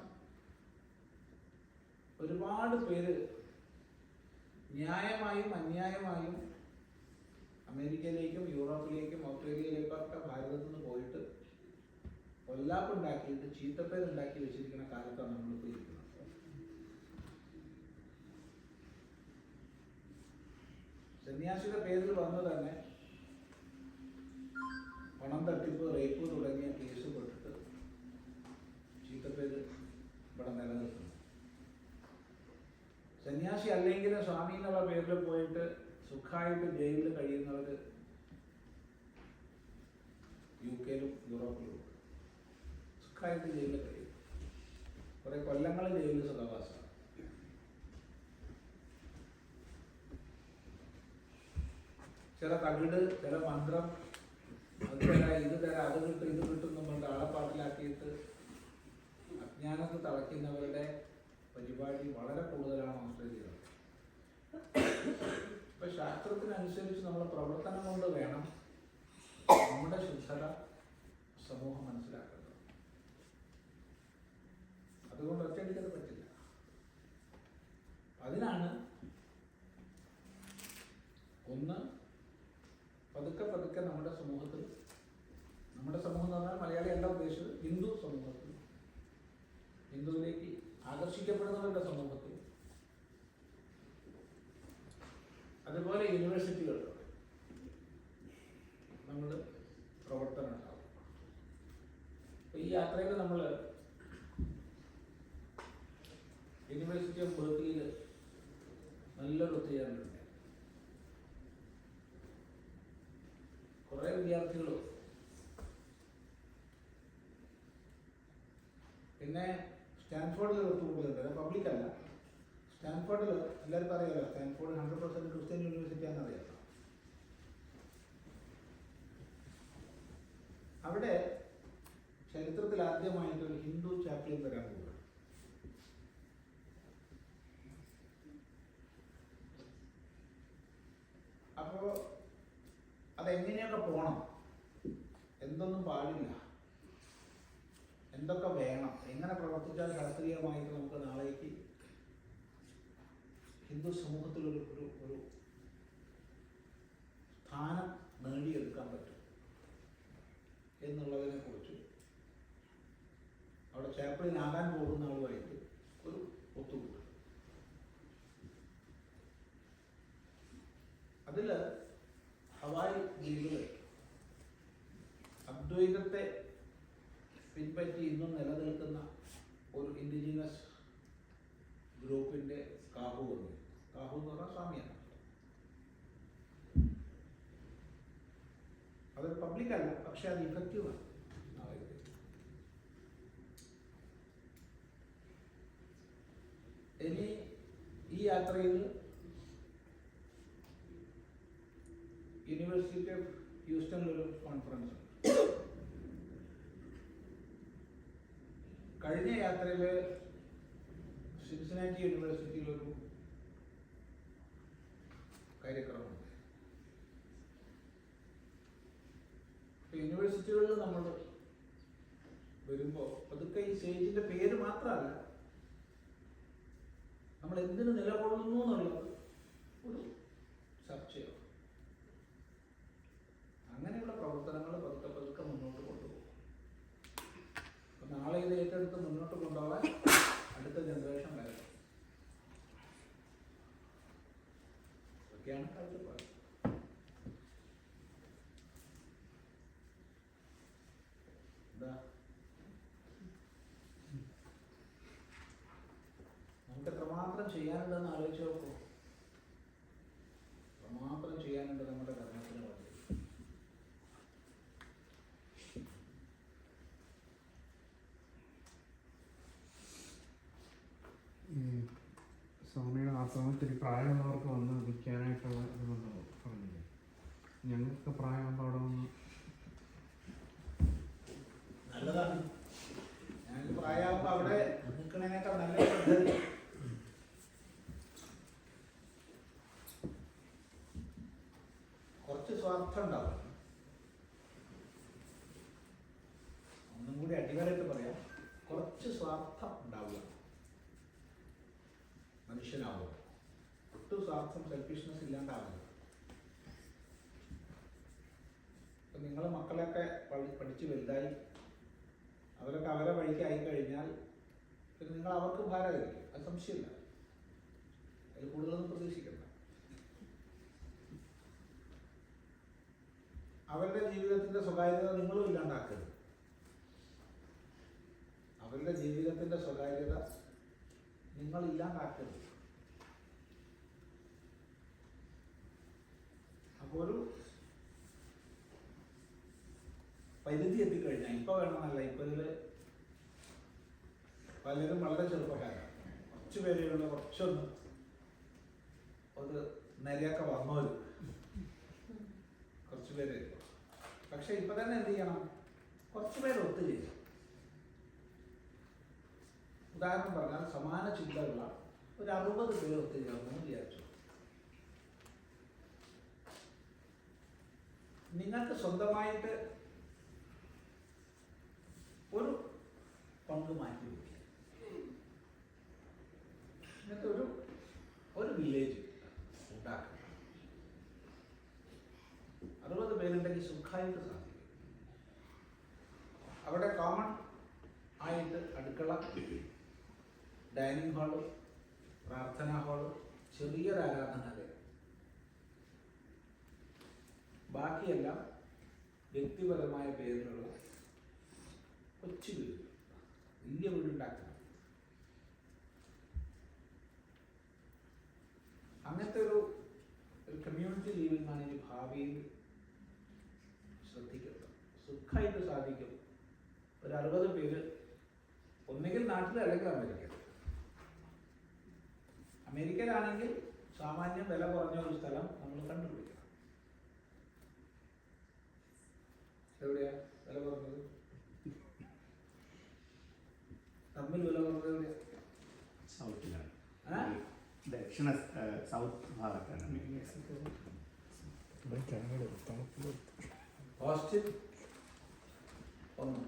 ഒരുപാട് പേര് ന്യായമായും അന്യായമായും അമേരിക്കയിലേക്കും യൂറോപ്പിലേക്കും ഓസ്ട്രേലിയയിലേക്കും ഒക്കെ ഭാരതത്തിൽ നിന്ന് പോയിട്ട് കൊല്ലാപ്പുണ്ടാക്കിയിട്ട് ചീത്തപ്പേരുണ്ടാക്കി വെച്ചിരിക്കുന്ന കാലത്താണ് നമ്മളിപ്പോൾ ഇരിക്കുന്നത്. സന്യാസിയുടെ പേരിൽ വന്നു തന്നെ പണം തട്ടിപ്പ്, റേപ്പ് തുടങ്ങിയ കേസ് പെട്ടിട്ട് ചീത്തപ്പേര് ഇവിടെ നിലനിൽക്കുന്നു. സന്യാസി അല്ലെങ്കിലും സ്വാമി എന്നുള്ള പേരിൽ പോയിട്ട് സുഖമായിട്ട് ജയിലിൽ കഴിയുന്നവർ UK-ലും യൂറോപ്പിലും സുഖമായിട്ട് ജയിലിൽ കഴിയും. കുറെ കൊല്ലങ്ങൾ ജയിലിൽ സുഖവാസം. ചില തകിട്, ചില മന്ത്രം, അത് തരാം, ഇത് തരാം, അത് കിട്ടും, ഇത് കിട്ടും നമ്മൾ ആളെപ്പാട്ടിലാക്കിയിട്ട് അജ്ഞാനത്തിൽ തളയ്ക്കുന്നവരുടെ പരിപാടി വളരെ കൂടുതലാണ് ഓസ്ട്രേലിയയിൽ. ഇപ്പൊ ശാസ്ത്രത്തിനനുസരിച്ച് നമ്മുടെ പ്രവർത്തനം കൊണ്ട് വേണം നമ്മുടെ ശുദ്ധത സമൂഹം മനസ്സിലാക്കുന്നത്. അതുകൊണ്ട് ഒറ്റയടിക്കത് പറ്റില്ല. അതിനാണ് ഒന്ന് പതുക്കെ പതുക്കെ നമ്മുടെ സമൂഹത്തിൽ, നമ്മുടെ സമൂഹം എന്ന് പറഞ്ഞാൽ മലയാളി അല്ല ഉദ്ദേശിച്ചത്, ഹിന്ദു സമൂഹത്തിൽ, ഹിന്ദുവിലേക്ക് ആകർഷിക്കപ്പെടുന്നവരുടെ സമൂഹത്തിൽ, അതുപോലെ യൂണിവേഴ്സിറ്റികളിൽ നമ്മൾ പ്രവർത്തനം ഉണ്ടാവും. ഈ യാത്രയിൽ നമ്മൾ യൂണിവേഴ്സിറ്റി ഓഫ് ബെർക്ക്ലിയിൽ നല്ലൊരു ഒത്തുചേരലുണ്ട്. വിദ്യാർത്ഥികളും. പിന്നെ സ്റ്റാൻഫോർഡിൽ ഒത്തുകൂടുന്നുണ്ട്, അത് പബ്ലിക് അല്ല. സ്റ്റാൻഫോർഡിൽ എല്ലാവർക്കും അറിയാമല്ലോ, സ്റ്റാൻഫോർഡ് 100% ക്രിസ്ത്യൻ യൂണിവേഴ്സിറ്റി ആണെന്ന് അറിയാം. അവിടെ ചരിത്രത്തിൽ ആദ്യമായിട്ട് ഒരു ഹിന്ദു ചാപ്ലിൻ വരാൻ പോവുകയാണ്. അപ്പോൾ അതെങ്ങനെയൊക്കെ പോകണം, എന്തൊന്നും പാടില്ല, എന്തൊക്കെ വേണം, എങ്ങനെ പ്രവർത്തിച്ചാൽ ശാസ്ത്രീയമായിട്ട് നമുക്ക് നാളേക്ക് ഹിന്ദു സമൂഹത്തിലൊരു ഒരു ഒരു സ്ഥാനം നേടിയെടുക്കാൻ പറ്റും എന്നുള്ളതിനെ കുറിച്ച് അവിടെ ചാപ്ലിനാകാൻ പോകുന്ന ആളുമായിട്ട് ഒരു ഒത്തുകൂട്ടൽ. അതിൽ ഹവായ് ദ്വീപിൽ അദ്വൈതത്തെ പിൻപറ്റി ഇന്നും നിലനിൽക്കുന്ന ഒരു ഇൻഡിജിനസ് ഗ്രൂപ്പിൻ്റെ കാഹു വന്നു. കാഹു എന്ന് പറഞ്ഞാൽ സ്വാമിയാണ്. അത് പബ്ലിക് അല്ല, പക്ഷെ അത് ഇഫക്റ്റീവാണ്. ഇനി ഈ യാത്രയിൽ യൂണിവേഴ്സിറ്റി ഓഫ് ഹ്യൂസ്റ്റണിലൊരു കോൺഫറൻസ് ഉണ്ട്. കഴിഞ്ഞ യാത്രയിൽ സിൻസിനാറ്റി യൂണിവേഴ്സിറ്റിയിലൊരു കാര്യക്രമമുണ്ട്. യൂണിവേഴ്സിറ്റികളിൽ നമ്മൾ വരുമ്പോൾ അതൊക്കെ ഈ സ്റ്റേജിൻ്റെ പേര് മാത്രമല്ല, നമ്മൾ എന്തിനു നിലകൊള്ളുന്നു എന്നുള്ളത് ഒരു ചർച്ചയാണ്. അങ്ങനെയുള്ള പ്രവർത്തനങ്ങൾ പതുക്കെ പതുക്കെ മുന്നോട്ട് കൊണ്ടുപോകും. അപ്പം നാളെ ഇത് ഏറ്റെടുത്ത് മുന്നോട്ട് കൊണ്ടുപോകാൻ അടുത്ത ജനറേഷൻ വരണം. അതൊക്കെയാണ് കാഴ്ചപ്പാട്. എന്താ നമുക്ക് എത്രമാത്രം ചെയ്യാനുണ്ടെന്ന് ആലോചിച്ച് നോക്കൂ. എത്രമാത്രം ചെയ്യാനുണ്ട് നമ്മുടെ കർമ്മത്തിന് വേണ്ടി. സ്വാമിയുടെ ആശ്രമത്തിൽ പ്രായമുള്ളവർക്ക് വന്ന് നിൽക്കാനായിട്ടുള്ള ഇതുകൊണ്ട് പറഞ്ഞില്ലേ, ഞങ്ങൾക്ക് പ്രായമാകുമ്പോൾ അവിടെ വന്ന് നല്ലതാണ്. ഞങ്ങൾക്ക് പ്രായമാകുമ്പോൾ അവിടെ നിൽക്കുന്നതിനേക്കാൾ നല്ല പദ്ധതി. കുറച്ച് സ്വാർത്ഥം ഉണ്ടാവും. ഒന്നും കൂടി അടിവരായിട്ട് പറയാം, കുറച്ച് സ്വാർത്ഥം ഉണ്ടാവുക മനുഷ്യനാവുക. ഒട്ടും സ്വാർത്ഥം, സെൽഫിഷ്നെസ് ഇല്ലാണ്ടാവുക. ഇപ്പം നിങ്ങളെ മക്കളൊക്കെ പഠിച്ച് വലുതായി അവരൊക്കെ അവരെ വഴിക്ക് ആയിക്കഴിഞ്ഞാൽ പിന്നെ നിങ്ങൾ അവർക്ക് ഭാരമായിരിക്കും, അത് സംശയമില്ല. അതിൽ കൂടുതലൊന്നും പ്രതീക്ഷിക്കണ്ട. അവരുടെ ജീവിതത്തിൻ്റെ സ്വകാര്യത നിങ്ങളും ഇല്ലാണ്ടാക്കരുത്. അവരുടെ ജീവിതത്തിൻ്റെ സ്വകാര്യത നിങ്ങൾ ഇല്ലാണ്ടാക്കരുത്. അപ്പോൾ ഒരു പരിധി എത്തിക്കഴിഞ്ഞാൽ, ഇപ്പോൾ വേണമെന്നല്ല, ഇപ്പോൾ ഇതിൽ പലരും വളരെ ചെറുപ്പക്കാരാണ്. കുറച്ച് പേരെയുള്ള കുറച്ചൊന്ന് ഒരു നിലയൊക്കെ വന്നവർ കുറച്ച് പേര്. പക്ഷെ ഇപ്പം തന്നെ എന്ത് ചെയ്യണം, കുറച്ച് പേര് ഒത്തുചേരും. ഉദാഹരണം പറഞ്ഞാൽ സമാന ചിന്തകളുള്ള ഒരു 60 പേര് ഒത്തുചേർന്നെന്ന് വിചാരിച്ചു. നിങ്ങൾക്ക് സ്വന്തമായിട്ട് ഒരു പങ്ക് മാറ്റി വയ്ക്കുക. എന്നിട്ട് ഒരു വില്ലേജ് ഉണ്ടാക്കുക. 60 പേരുണ്ടെങ്കിൽ സുഖമായിട്ട് സാധിക്കും. അവിടെ കോമൺ ആയിട്ട് അടുക്കള, ഡൈനിങ് ഹാള്, പ്രാർത്ഥനാ ഹാള്, ചെറിയൊരു ആരാധനാലയം. ബാക്കിയെല്ലാം വ്യക്തിപരമായ പേരിലുള്ള കൊച്ചു വീട്. വലിയ വീടുണ്ടാക്കണം. അങ്ങനത്തെ ഒരു കമ്മ്യൂണിറ്റി ലിവിംഗ് ആണ് ഇനി ഭാവിയിൽ ശ്രദ്ധിക്കുന്നത്. സുഖമായിട്ട് സാധിക്കും. ഒരു 60 പേര് ഒന്നുകിൽ നാട്ടിൽ അല്ലെങ്കിൽ അമേരിക്കയിൽ. അമേരിക്കയിലാണെങ്കിൽ സാമാന്യം വില കുറഞ്ഞ ഒരു സ്ഥലം നമ്മൾ കണ്ടുപിടിക്കണം. എവിടെയാ വില കുറഞ്ഞത്? തമ്മിൽ വില കുറഞ്ഞത് എവിടെയാ? സൗത്തിലാണ്, ആ? ദക്ഷിണ സൗത്ത് ഭാഗത്താണ്. ഓസ്റ്റിൻ 1.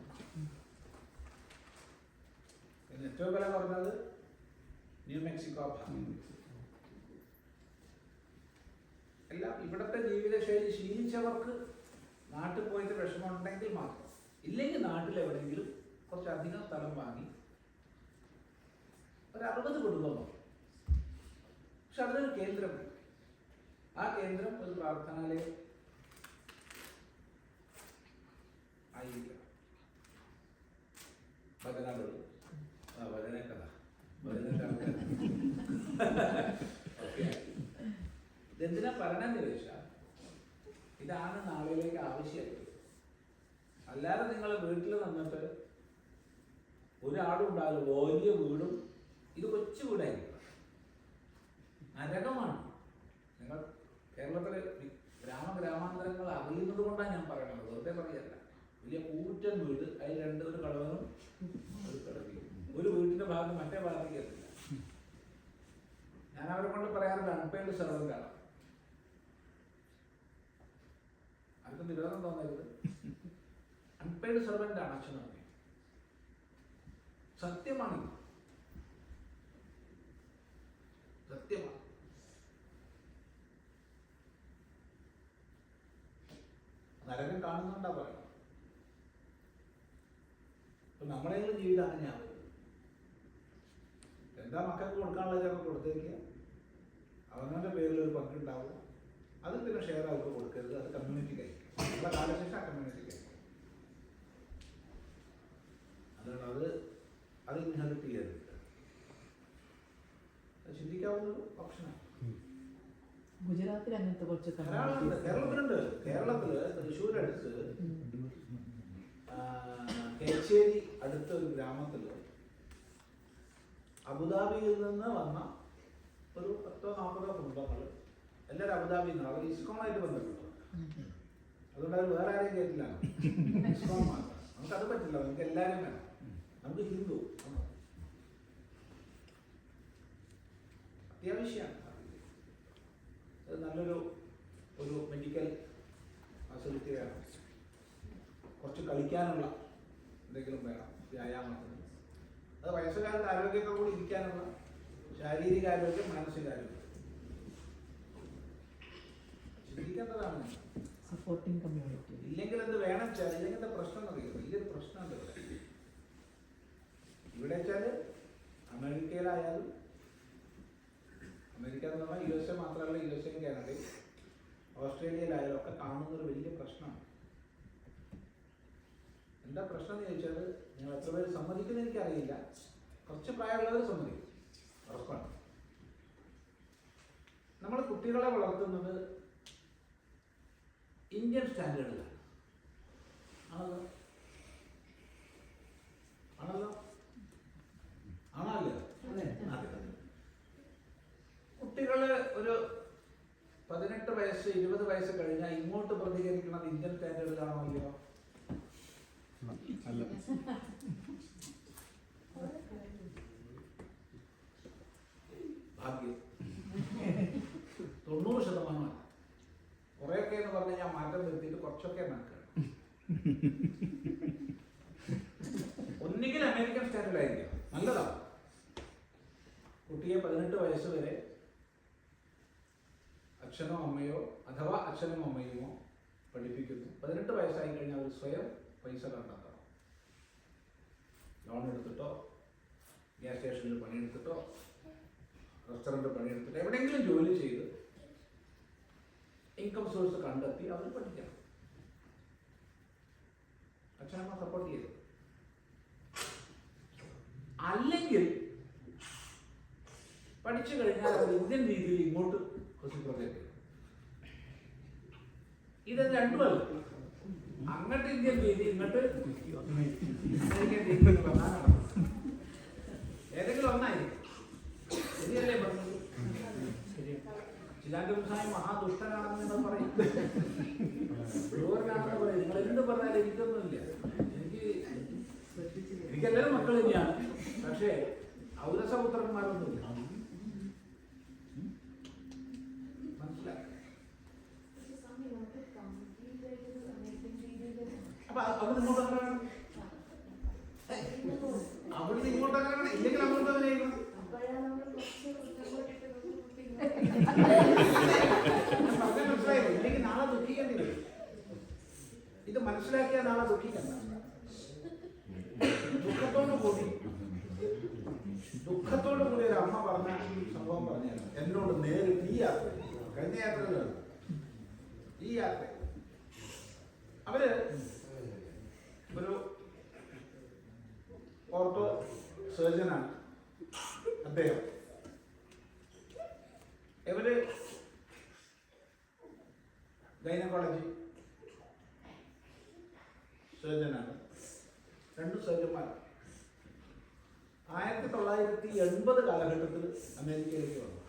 പിന്നെ ഏറ്റവും വില കുറഞ്ഞത് ന്യൂ മെക്സിക്കോ ഭാഗം. എല്ലാം ഇവിടുത്തെ ജീവിതശൈലി ശീലിച്ചവർക്ക് നാട്ടിൽ പോയിട്ട് വിഷമമുണ്ടെങ്കിൽ മാത്രം. ഇല്ലെങ്കിൽ നാട്ടിൽ എവിടെയെങ്കിലും കുറച്ചധികം സ്ഥലം വാങ്ങി ഒരു 60 കുടുംബം നോക്കും. പക്ഷെ അതിനൊരു കേന്ദ്രം. ആ കേന്ദ്രം ഒരു പ്രാർത്ഥനാലയം ആയിരിക്കണം. ഭജനകൾ, ഭജനക്കഥ, ഓക്കെ. ഇതെന്തിനാ പറയണമെന്ന് ചോദിച്ചാൽ ഇതാണ് നാളിലേക്ക് ആവശ്യമായിട്ട്. അല്ലാതെ നിങ്ങൾ വീട്ടിൽ നിന്നിട്ട് ഒരാളും ഉണ്ടാവില്ല. വലിയ വീടും ഇത് കൊച്ചു വീടായിരിക്കും. നരകമാണ്. നിങ്ങൾ കേരളത്തിലെ ഗ്രാമാന്തരങ്ങൾ അറിയുന്നത് കൊണ്ടാണ് ഞാൻ പറയുന്നത്, വെറുതെ പറയല്ല. വലിയ കൂറ്റൻ വീട്, അതിൽ ഒരു കടവനും ഒരു കടവിയും. ഒരു വീട്ടിന്റെ ഭാഗം മറ്റേ ഭാഗത്തേക്ക് എത്തില്ല. ഞാൻ അവരെ കൊണ്ട് പറയാറുണ്ട് അൺപെയ്ഡ് സെർവൻ്റാണ്. ആർക്കും വിരോധം തോന്നരുത്. അൺപെയ്ഡ് സെർവൻ്റാണ് അച്ഛനും അമ്മയും. സത്യമാണ്, സത്യമാണ്. നരകം കാണുന്നുണ്ടാ പറയണം. അപ്പൊ നമ്മളെങ്കിലും ജീവിതം അങ്ങനെയാവും. എന്താ മക്കൾക്ക് കൊടുക്കാനുള്ളത് ചിലപ്പോൾ കൊടുത്തേക്കുക, അവനവൻ്റെ പേരിൽ ഒരു പങ്കുണ്ടാവും. അത് പിന്നെ ഷെയർ അവർക്ക് കൊടുക്കരുത്. അത് കമ്മ്യൂണിറ്റിക്ക് അയക്കും. നമ്മുടെ കാലശേഷം ആ കമ്മ്യൂണിറ്റിക്ക് അയക്കും. അതുകൊണ്ട് അത് ഇൻഹെറിറ്റ് ചെയ്യരുത്. അത് ചിന്തിക്കാവുന്ന ഒരു ഓപ്ഷനാണ്. ഗുജറാത്തിൽ അങ്ങനത്തെ കുറച്ച് ധാരാളമുണ്ട്. കേരളത്തിലുണ്ട്. കേരളത്തില് തൃശ്ശൂരടുത്ത് കേച്ചേരി അടുത്ത ഒരു ഗ്രാമത്തില് അബുദാബിയിൽ നിന്ന് വന്ന ഒരു 10-40 കുടുംബങ്ങൾ. എല്ലാവരും അബുദാബിയിൽ നിന്നാണ്. അവർ ഇസ്കോണായിട്ട് ബന്ധപ്പെട്ടു. അതുകൊണ്ട് അവർ വേറെ ആരെയും കേട്ടില്ല. ഇസ്കോൺ മാത്രം. നമുക്കത് പറ്റില്ല. നമുക്ക് എല്ലാവരും വേണം. നമുക്ക് ഹിന്ദു അത്യാവശ്യമാണ്. അത് നല്ലൊരു മെഡിക്കൽ ഫെസിലിറ്റി വേണം. കുറച്ച് കളിക്കാനുള്ള എന്തെങ്കിലും വേണം, വ്യായാമത്തിന്. അത് വയസ്സുകാരുടെ ആരോഗ്യമൊക്കെ കൂടി ഇരിക്കാനുള്ള ശാരീരിക ആരോഗ്യം, മാനസികാരോഗ്യം ചിന്തിക്കേണ്ടതാണ്. Supporting community. ഇല്ലെങ്കിൽ എന്ത് വേണം വെച്ചാൽ, ഇല്ലെങ്കിൽ എന്താ പ്രശ്നം എന്നറിയാം. വലിയൊരു പ്രശ്നമുണ്ട് ഇവിടെ വെച്ചാൽ. അമേരിക്കയിലായാലും, അമേരിക്ക എന്ന് പറഞ്ഞാൽ USA മാത്രമല്ല, USA, കാനഡയും ഓസ്ട്രേലിയയിലായാലും ഒക്കെ കാണുന്നൊരു വലിയ പ്രശ്നമാണ്. എന്താ പ്രശ്നം എന്ന് ചോദിച്ചാൽ, നിങ്ങൾ എത്ര പേര് സമ്മതിക്കുന്നത് എനിക്കറിയില്ല. കുറച്ച് പ്രായമുള്ളവർ സമ്മതിക്കും, ഉറപ്പാണ്. നമ്മൾ കുട്ടികളെ വളർത്തുന്നത് ഇന്ത്യൻ സ്റ്റാൻഡേർഡിലാണ്. ആണല്ലോ ആണല്ലോ ആണല്ലോ അതെ. കുട്ടികള് ഒരു 18 വയസ്സ് 20 വയസ്സ് കഴിഞ്ഞാൽ ഇങ്ങോട്ട് പ്രതികരിക്കുന്നത് ഇന്ത്യൻ സ്റ്റാൻഡേർഡിലാണോ ഇല്ലയോ? അല്ല. ഭാഗ്യം 90%. കുറെയൊക്കെ എന്ന് പറഞ്ഞാൽ ഞാൻ മാറ്റം വരുത്തിയിട്ട് കുറച്ചൊക്കെ നടക്കണം. ഒന്നുകിൽ അമേരിക്കൻ സ്റ്റാൻഡേർഡ് ആയിരിക്കും, നല്ലതാണ്. കുട്ടിയെ 18 വയസ്സ് വരെ അച്ഛനോ അമ്മയോ അഥവാ അച്ഛനും അമ്മയുമോ പഠിപ്പിക്കുന്നു. 18 വയസ്സായി കഴിഞ്ഞാൽ അവർ സ്വയം പൈസ കണ്ടെത്തണം. ലോൺ എടുത്തിട്ടോ, ഗ്യാസ് സ്റ്റേഷനിൽ പണിയെടുത്തിട്ടോ, റെസ്റ്റോറൻറ്റ് പണിയെടുത്തിട്ടോ, എവിടെയെങ്കിലും ജോലി ചെയ്ത് ഇൻകം സോഴ്സ് കണ്ടെത്തി അവർ പഠിക്കണം. അച്ഛനമ്മ സപ്പോർട്ട് ചെയ്തു. അല്ലെങ്കിൽ പഠിച്ചു കഴിഞ്ഞാൽ അവർ ഇന്ത്യൻ രീതിയിൽ ഇങ്ങോട്ട് റെസിപ്രോക്കേറ്റ് ചെയ്യും. ഇത് രണ്ടുമല്ല. അങ്ങോട്ട് ഇന്ത്യൻ രീതി, ഇങ്ങോട്ട് അമേരിക്കൻ രീതി എന്ന് പറഞ്ഞാൽ നടക്കും. ഏതെങ്കിലും ഒന്നായിരിക്കും. ശരിയല്ലേ പറഞ്ഞത്? ചിലാന്റെ വ്യവസായം മഹാദുഷ്ടനാണെന്ന് നിങ്ങൾ പറയും, ക്രൂരനാണെന്ന് പറയും. നിങ്ങൾ എന്ത് പറഞ്ഞാലും എനിക്കൊന്നുമില്ല. എനിക്കെല്ലാവരും മക്കൾ തന്നെയാണ്. പക്ഷേ ഔരസപുത്രന്മാരൊന്നുമില്ല. മനസ്സിലായി? അപ്പൊ അവിടെ ഇങ്ങോട്ട് അവിടുന്ന് ഇങ്ങോട്ടൊക്കെ ഇല്ലെങ്കിൽ അങ്ങോട്ട് അഭിനയിക്കണം. മനസ്സിലായോ? ഇല്ലെങ്കിൽ നാളെ ദുഃഖിക്കേണ്ടി വരും. ഇത് മനസ്സിലാക്കിയാൽ നാളെ ദുഃഖിക്കണ്ട. ദുഃഖത്തോടു കൂടി ഒരു അമ്മ പറഞ്ഞ സംഭവം പറഞ്ഞാണ് എന്നോട് നേരിട്ട്. ഈ യാത്ര കഴിഞ്ഞ യാത്രയിലാണ്, ഈ യാത്ര അവര് ഒരു ഓർത്തോ സർജനാണ് അദ്ദേഹം. ഇവര് ഗൈനക്കോളജി സർജനാണ്. 2 സർജന്മാരാണ്. 1980 കാലഘട്ടത്തിൽ അമേരിക്കയിലേക്ക് വന്നു.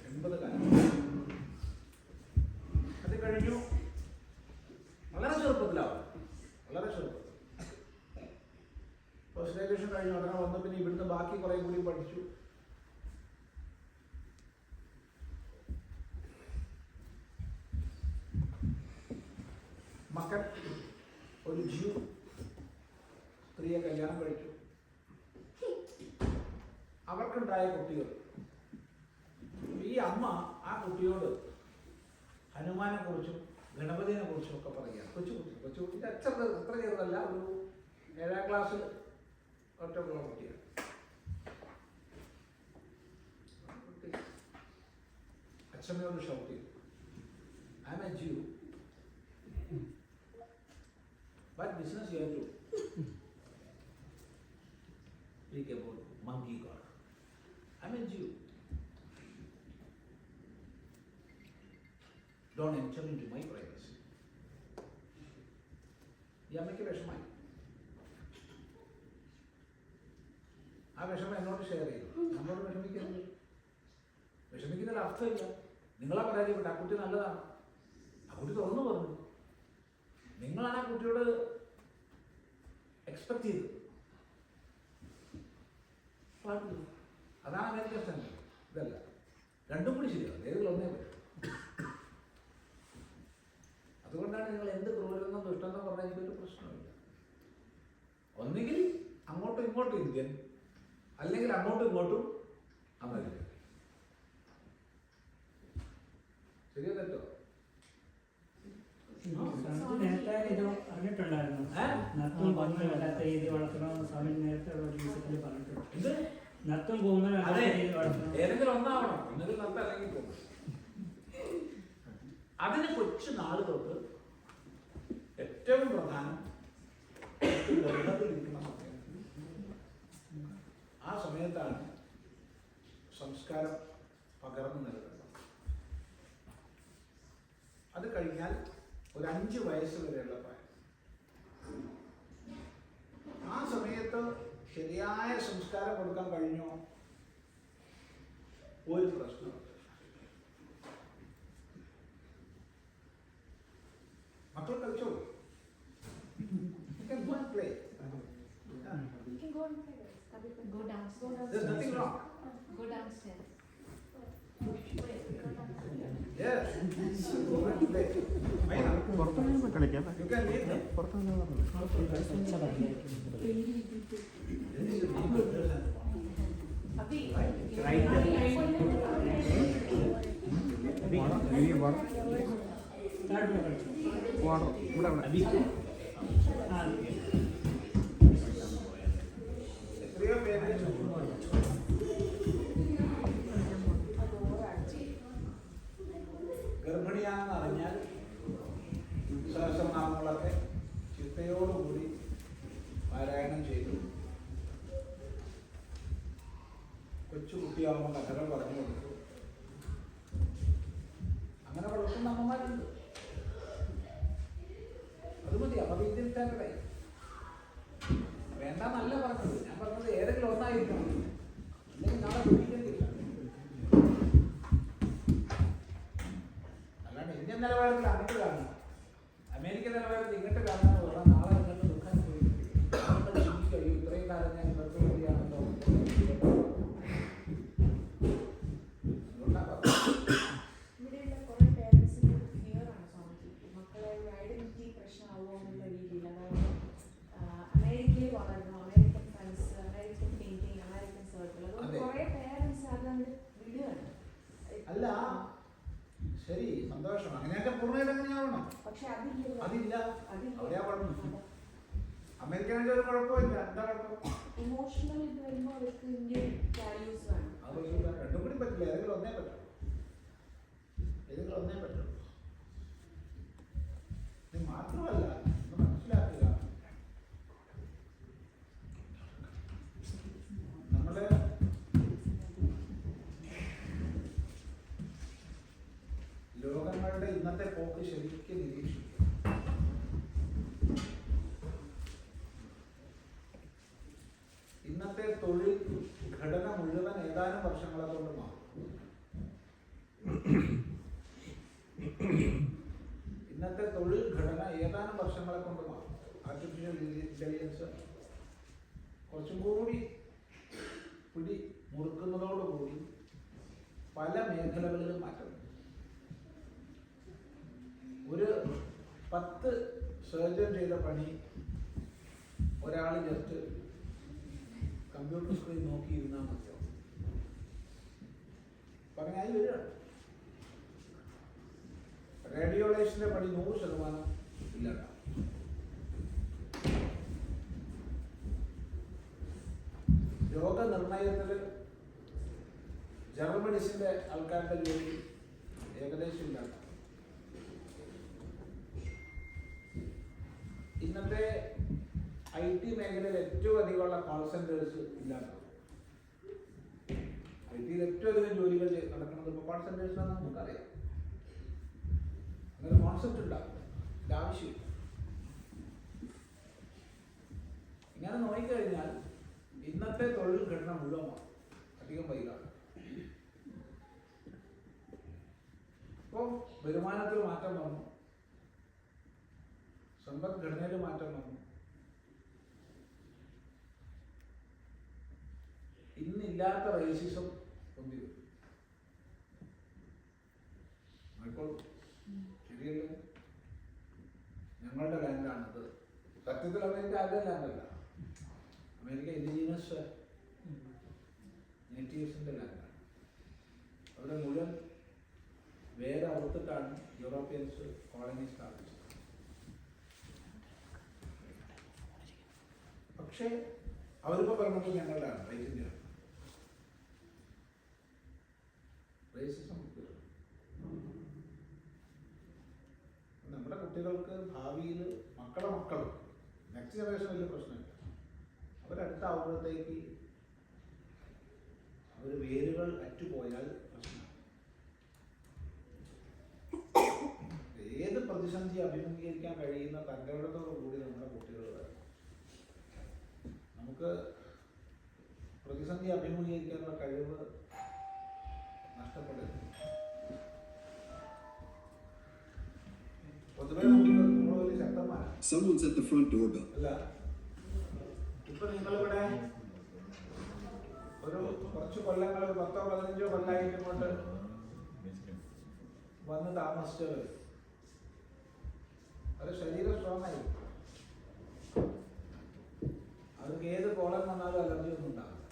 80 കാലഘട്ടം. അത് കഴിഞ്ഞു. വളരെ ചെറുപ്പത്തിലാവും, വളരെ ചെറുപ്പത്തിൽ. പോസ്റ്റ് ഗ്രാജുവേഷൻ കഴിഞ്ഞു ഉടനെ വന്നു. പിന്നെ ഇവിടുന്ന് ബാക്കി കുറെ കൂടി പഠിച്ചു. മക്കൾ ഒരു ജ്യൂ സ്ത്രീയെ കല്യാണം കഴിച്ചു. അവർക്കുണ്ടായ കുട്ടികൾ. ഈ അമ്മ ആ കുട്ടിയോട് ഹനുമാനെ കുറിച്ചും ഗണപതിനെ കുറിച്ചും ഒക്കെ പറയുകയാണ്. കൊച്ചുകുട്ടിൻ്റെ അത്ര ചെറുതല്ല, ഒരു 7ാം ക്ലാസ്സിൽ ഒറ്റക്കുള്ള കുട്ടിയാണ്. അച്ഛമ്മയോട് ഷൗട്ട് ചെയ്തു, I am a Jew, but business you have to speak about monkey god. I'm a Jew. Don't enter into my privacy. ഈ അമ്മയ്ക്ക് വിഷമായി. ആ വിഷമം എന്നോട് ഷെയർ ചെയ്തു. നമ്മളോട് വിഷമിക്കരുത്. വിഷമിക്കുന്നതിൽ അർത്ഥമില്ല. നിങ്ങളാ പരാജയപ്പെട്ട. ആ കുട്ടി നല്ലതാണ്. ആ കുട്ടി തുറന്നു പറഞ്ഞു. നിങ്ങളാണ് ആ കുട്ടിയോട് എക്സ്പെക്ട് ചെയ്തത്. പാടില്ല. അതാണ് അമേരിക്കൻ സ്റ്റാൻഡേർഡ്. ഇതല്ല. രണ്ടും കൂടി ശരിയാണ്. ഏതെങ്കിലും ഒന്നേ പറ്റും. അതുകൊണ്ടാണ് നിങ്ങൾ എന്ത് ക്രൂരെന്നോ ദുഷ്ടമെന്നോ പറഞ്ഞാൽ എനിക്കൊരു പ്രശ്നമില്ല. ഒന്നുകിൽ അങ്ങോട്ടും ഇങ്ങോട്ടും ഇന്ത്യൻ, അല്ലെങ്കിൽ അങ്ങോട്ടും ഇങ്ങോട്ടും അമേരിക്കൻ. ശരിയോ തെറ്റോ? നേരത്തെ ഇത് പറഞ്ഞിട്ടുണ്ടായിരുന്നു. നത്തും പോകുന്നതും വല്ലാത്ത രീതി വളർത്തണമെന്ന് സ്വാമി നേരത്തെ ഒരു ദിവസത്തിൽ പറഞ്ഞിട്ടുണ്ട്. നത്തും പോകുന്നതും വല്ലാത്ത രീതി വളർത്തണം. ഏതെങ്കിലും ഒന്നാവണം. ഒന്നുകിൽ നത്ത അല്ലെങ്കിൽ പോകും. അതിന് കൊച്ചു നാളുകൾക്ക് ഏറ്റവും പ്രധാനം ഗർഭത്തിലിരിക്കുന്ന സമയം. ആ സമയത്താണ് സംസ്കാരം പകർന്നു നൽകുന്നത്. അത് കഴിഞ്ഞാൽ ഒരു 5 വയസ്സ് വരെയുള്ള പ്രായം. ആ സമയത്ത് ശരിയായ സംസ്കാരം കൊടുക്കാൻ കഴിഞ്ഞോ ഒരു പ്രശ്നമുണ്ട്. മക്കൾ കളിച്ചോളൂ. You can go and play. You can go and play. Go downstairs. There's nothing wrong. Go downstairs. Yes. Go and play. പുറത്തു കളിക്കാം. You can leave them. എത്രയോ പേര് ഗർഭിണിയാണെന്ന് അറിഞ്ഞാൽ സഹസ്രനാമങ്ങളൊക്കെ ചിട്ടയോടുകൂടി പാരായണം ചെയ്തു. കൊച്ചുകുട്ടിയാവുമ്പോൾ കഥകൾ പറഞ്ഞു കൊടുത്തു. അങ്ങനെ വളർത്തുന്ന അമ്മമാരുണ്ട്. അപ്പൊ ഇന്ത്യൻ സ്റ്റാൻഡേർഡായി. വേണ്ടെന്നല്ല പറഞ്ഞത്, ഞാൻ പറഞ്ഞത് ഏതെങ്കിലും ഒന്നായിരിക്കണം, അല്ലെങ്കിൽ നാളെ പിടിക്കേണ്ടില്ല. അല്ലാണ്ട് ഇന്ത്യൻ നിലവാരത്തിൽ അങ്ങോട്ട് കാണണം, അമേരിക്കൻ നിലവാരത്തിൽ ഇങ്ങോട്ട് കാണാന്ന് പറഞ്ഞാൽ നാളെ നിങ്ങൾക്ക് ദുഃഖം ചിന്തിക്കും, ഇത്രയും കാലം ഞാൻ ഇവർക്ക് വേണ്ടിയാണല്ലോ. ഇവിടെയുള്ള കുറേ പേരൻസിന് ഫിയറാണ് സ്വാമിജി, മക്കളെ ഐഡന്റിറ്റി പ്രശ്നമാവുമോ എന്നുള്ള രീതിയിൽ. അതായത് അമേരിക്കയിൽ വളർന്നു, American friends, American painting, American circle, അതുകൊണ്ട് കുറേ പേരൻസ് അതുകൊണ്ട് വിടുകയാണ്. അല്ല ശരി, സന്തോഷം, അങ്ങനെയൊക്കെ പൂർണ്ണമായിട്ട് അങ്ങനെയാവണം. പക്ഷെ അതില്ല, അതില്ല, അതില്ല. അവിടെയാ കുഴപ്പം. അമേരിക്കനായിട്ട് ഒരു കുഴപ്പമില്ല, എന്താ കുഴപ്പം? ഇമോഷണൽ ഇത് വരുമ്പോൾ അവർക്ക് ഇന്ത്യൻ വാല്യൂസ് വേണം. അത് രണ്ടും കൂടി പറ്റില്ല, ഏതെങ്കിലും ഒന്നേ പറ്റും, ഏതെങ്കിലും ഒന്നേ പറ്റും. ഇത് മാത്രമല്ല, ഒന്ന് മനസ്സിലാക്കുക, നമ്മള് ലോകങ്ങളുടെ ഇന്നത്തെ പോക്ക് ശരിക്കും നിരീക്ഷിക്കും. ഇന്നത്തെ തൊഴിൽ ഘടന മുഴുവൻ ഏതാനും വർഷങ്ങളെ കൊണ്ട് മാറും. ഇന്നത്തെ തൊഴിൽ ഘടന ഏതാനും വർഷങ്ങളെ കൊണ്ട് മാറും. ആർട്ടിഫിഷ്യൽ ഇന്റലിജൻസ് കുറച്ചും കൂടി പിടി മുറുക്കുന്നതോടുകൂടി പല മേഖലകളിലും മാറ്റം. ഒരു 10 സർജൻ ചെയ്ത പണി ഒരാൾ ജസ്റ്റ് കമ്പ്യൂട്ടർ സ്ക്രീൻ നോക്കി ഇരുന്നാൽ മതിയാവും. പറഞ്ഞാൽ വരികയാണ്. റേഡിയോളജിസ്റ്റിന്റെ പണി 100% ഇല്ലാണ്ടാവും. രോഗനിർണയത്തിൽ ജനറൽ മെഡിസിന്റെ ആൾക്കാരുടെ ജോലി ഏകദേശം ഇല്ലാണ്ടാവും. ഇന്നത്തെ IT മേഖലയിൽ ഏറ്റവും അധികമുള്ള കോൾ സെന്റേഴ്സ് ഇല്ലാണ്ടാവും. IT-യിൽ ഏറ്റവും അധികം ജോലികൾ നടക്കുന്നത് ഇപ്പോൾ കോൾ സെന്റേഴ്സിലാണെന്ന് നമുക്കറിയാം. അങ്ങനെ കോൺസെപ്റ്റ് ഉണ്ടാവും, ഇത് ആവശ്യമില്ല. ഇങ്ങനെ നോക്കിക്കഴിഞ്ഞാൽ ഇന്നത്തെ തൊഴിൽ ഘടന മുഴുവൻ അധികം വൈകാണ്. ഇപ്പോൾ വരുമാനത്തിൽ മാറ്റം വന്നു, സമ്പദ്ഘടനയിൽ മാറ്റം വന്നു. ഇന്നില്ലാത്ത റേസിസം പൊന്തി വരും. ശരിയല്ലേ? ഞങ്ങളുടെ ലാൻഡാണത്. സത്യത്തിൽ അമേരിക്ക ആരുടെ ലാൻഡല്ല, അമേരിക്ക ഇൻഡിജീനസ് നേറ്റീവ്സിന്റെ ലാൻഡാണ്. അവിടെ മുഴുവൻ വേറെ അറുത്തിട്ടാണ് യൂറോപ്യൻസ് കോളനി സ്ഥാപിച്ചത്. പക്ഷേ അവരിപ്പോൾ പറഞ്ഞപ്പോൾ ഞങ്ങളുടെ റൈറ്റിൻ്റെയാണ് റേസിസം. നമ്മുടെ കുട്ടികൾക്ക് ഭാവിയിൽ മക്കൾ നെക്സ്റ്റ് ജനറേഷൻ വലിയ പ്രശ്നമില്ല. അവരടുത്താവുമ്പോഴത്തേക്ക് അവർ വേരുകൾ അറ്റുപോയാൽ പ്രശ്നമാണ്. ഏത് പ്രതിസന്ധി അഭിമുഖീകരിക്കാൻ കഴിയുന്ന തൻ്റെയോടത്തോടു കൂടി നമ്മുടെ കുട്ടികൾ വരണം. നമുക്ക് പ്രതിസന്ധി അഭിമുഖീകരിക്കാനുള്ള കഴിവ് നഷ്ടപ്പെടരുത്. പൊതുവെ നമ്മൾ വലിയ ശക്തന്മാരാണ്. Someone's at the front doorbell. അല്ല, ഇപ്പൊ നിങ്ങളിവിടെ ഒരു കുറച്ച് കൊല്ലങ്ങൾ, 10-15 കൊല്ലമായിട്ട് ഇങ്ങോട്ട് വന്ന് താമസിച്ചവർ അത് ശരീരം സ്ട്രോങ് ആയി. അവർക്ക് ഏത് കോളം വന്നാലും അലർജി ഒന്നും ഉണ്ടാവില്ല.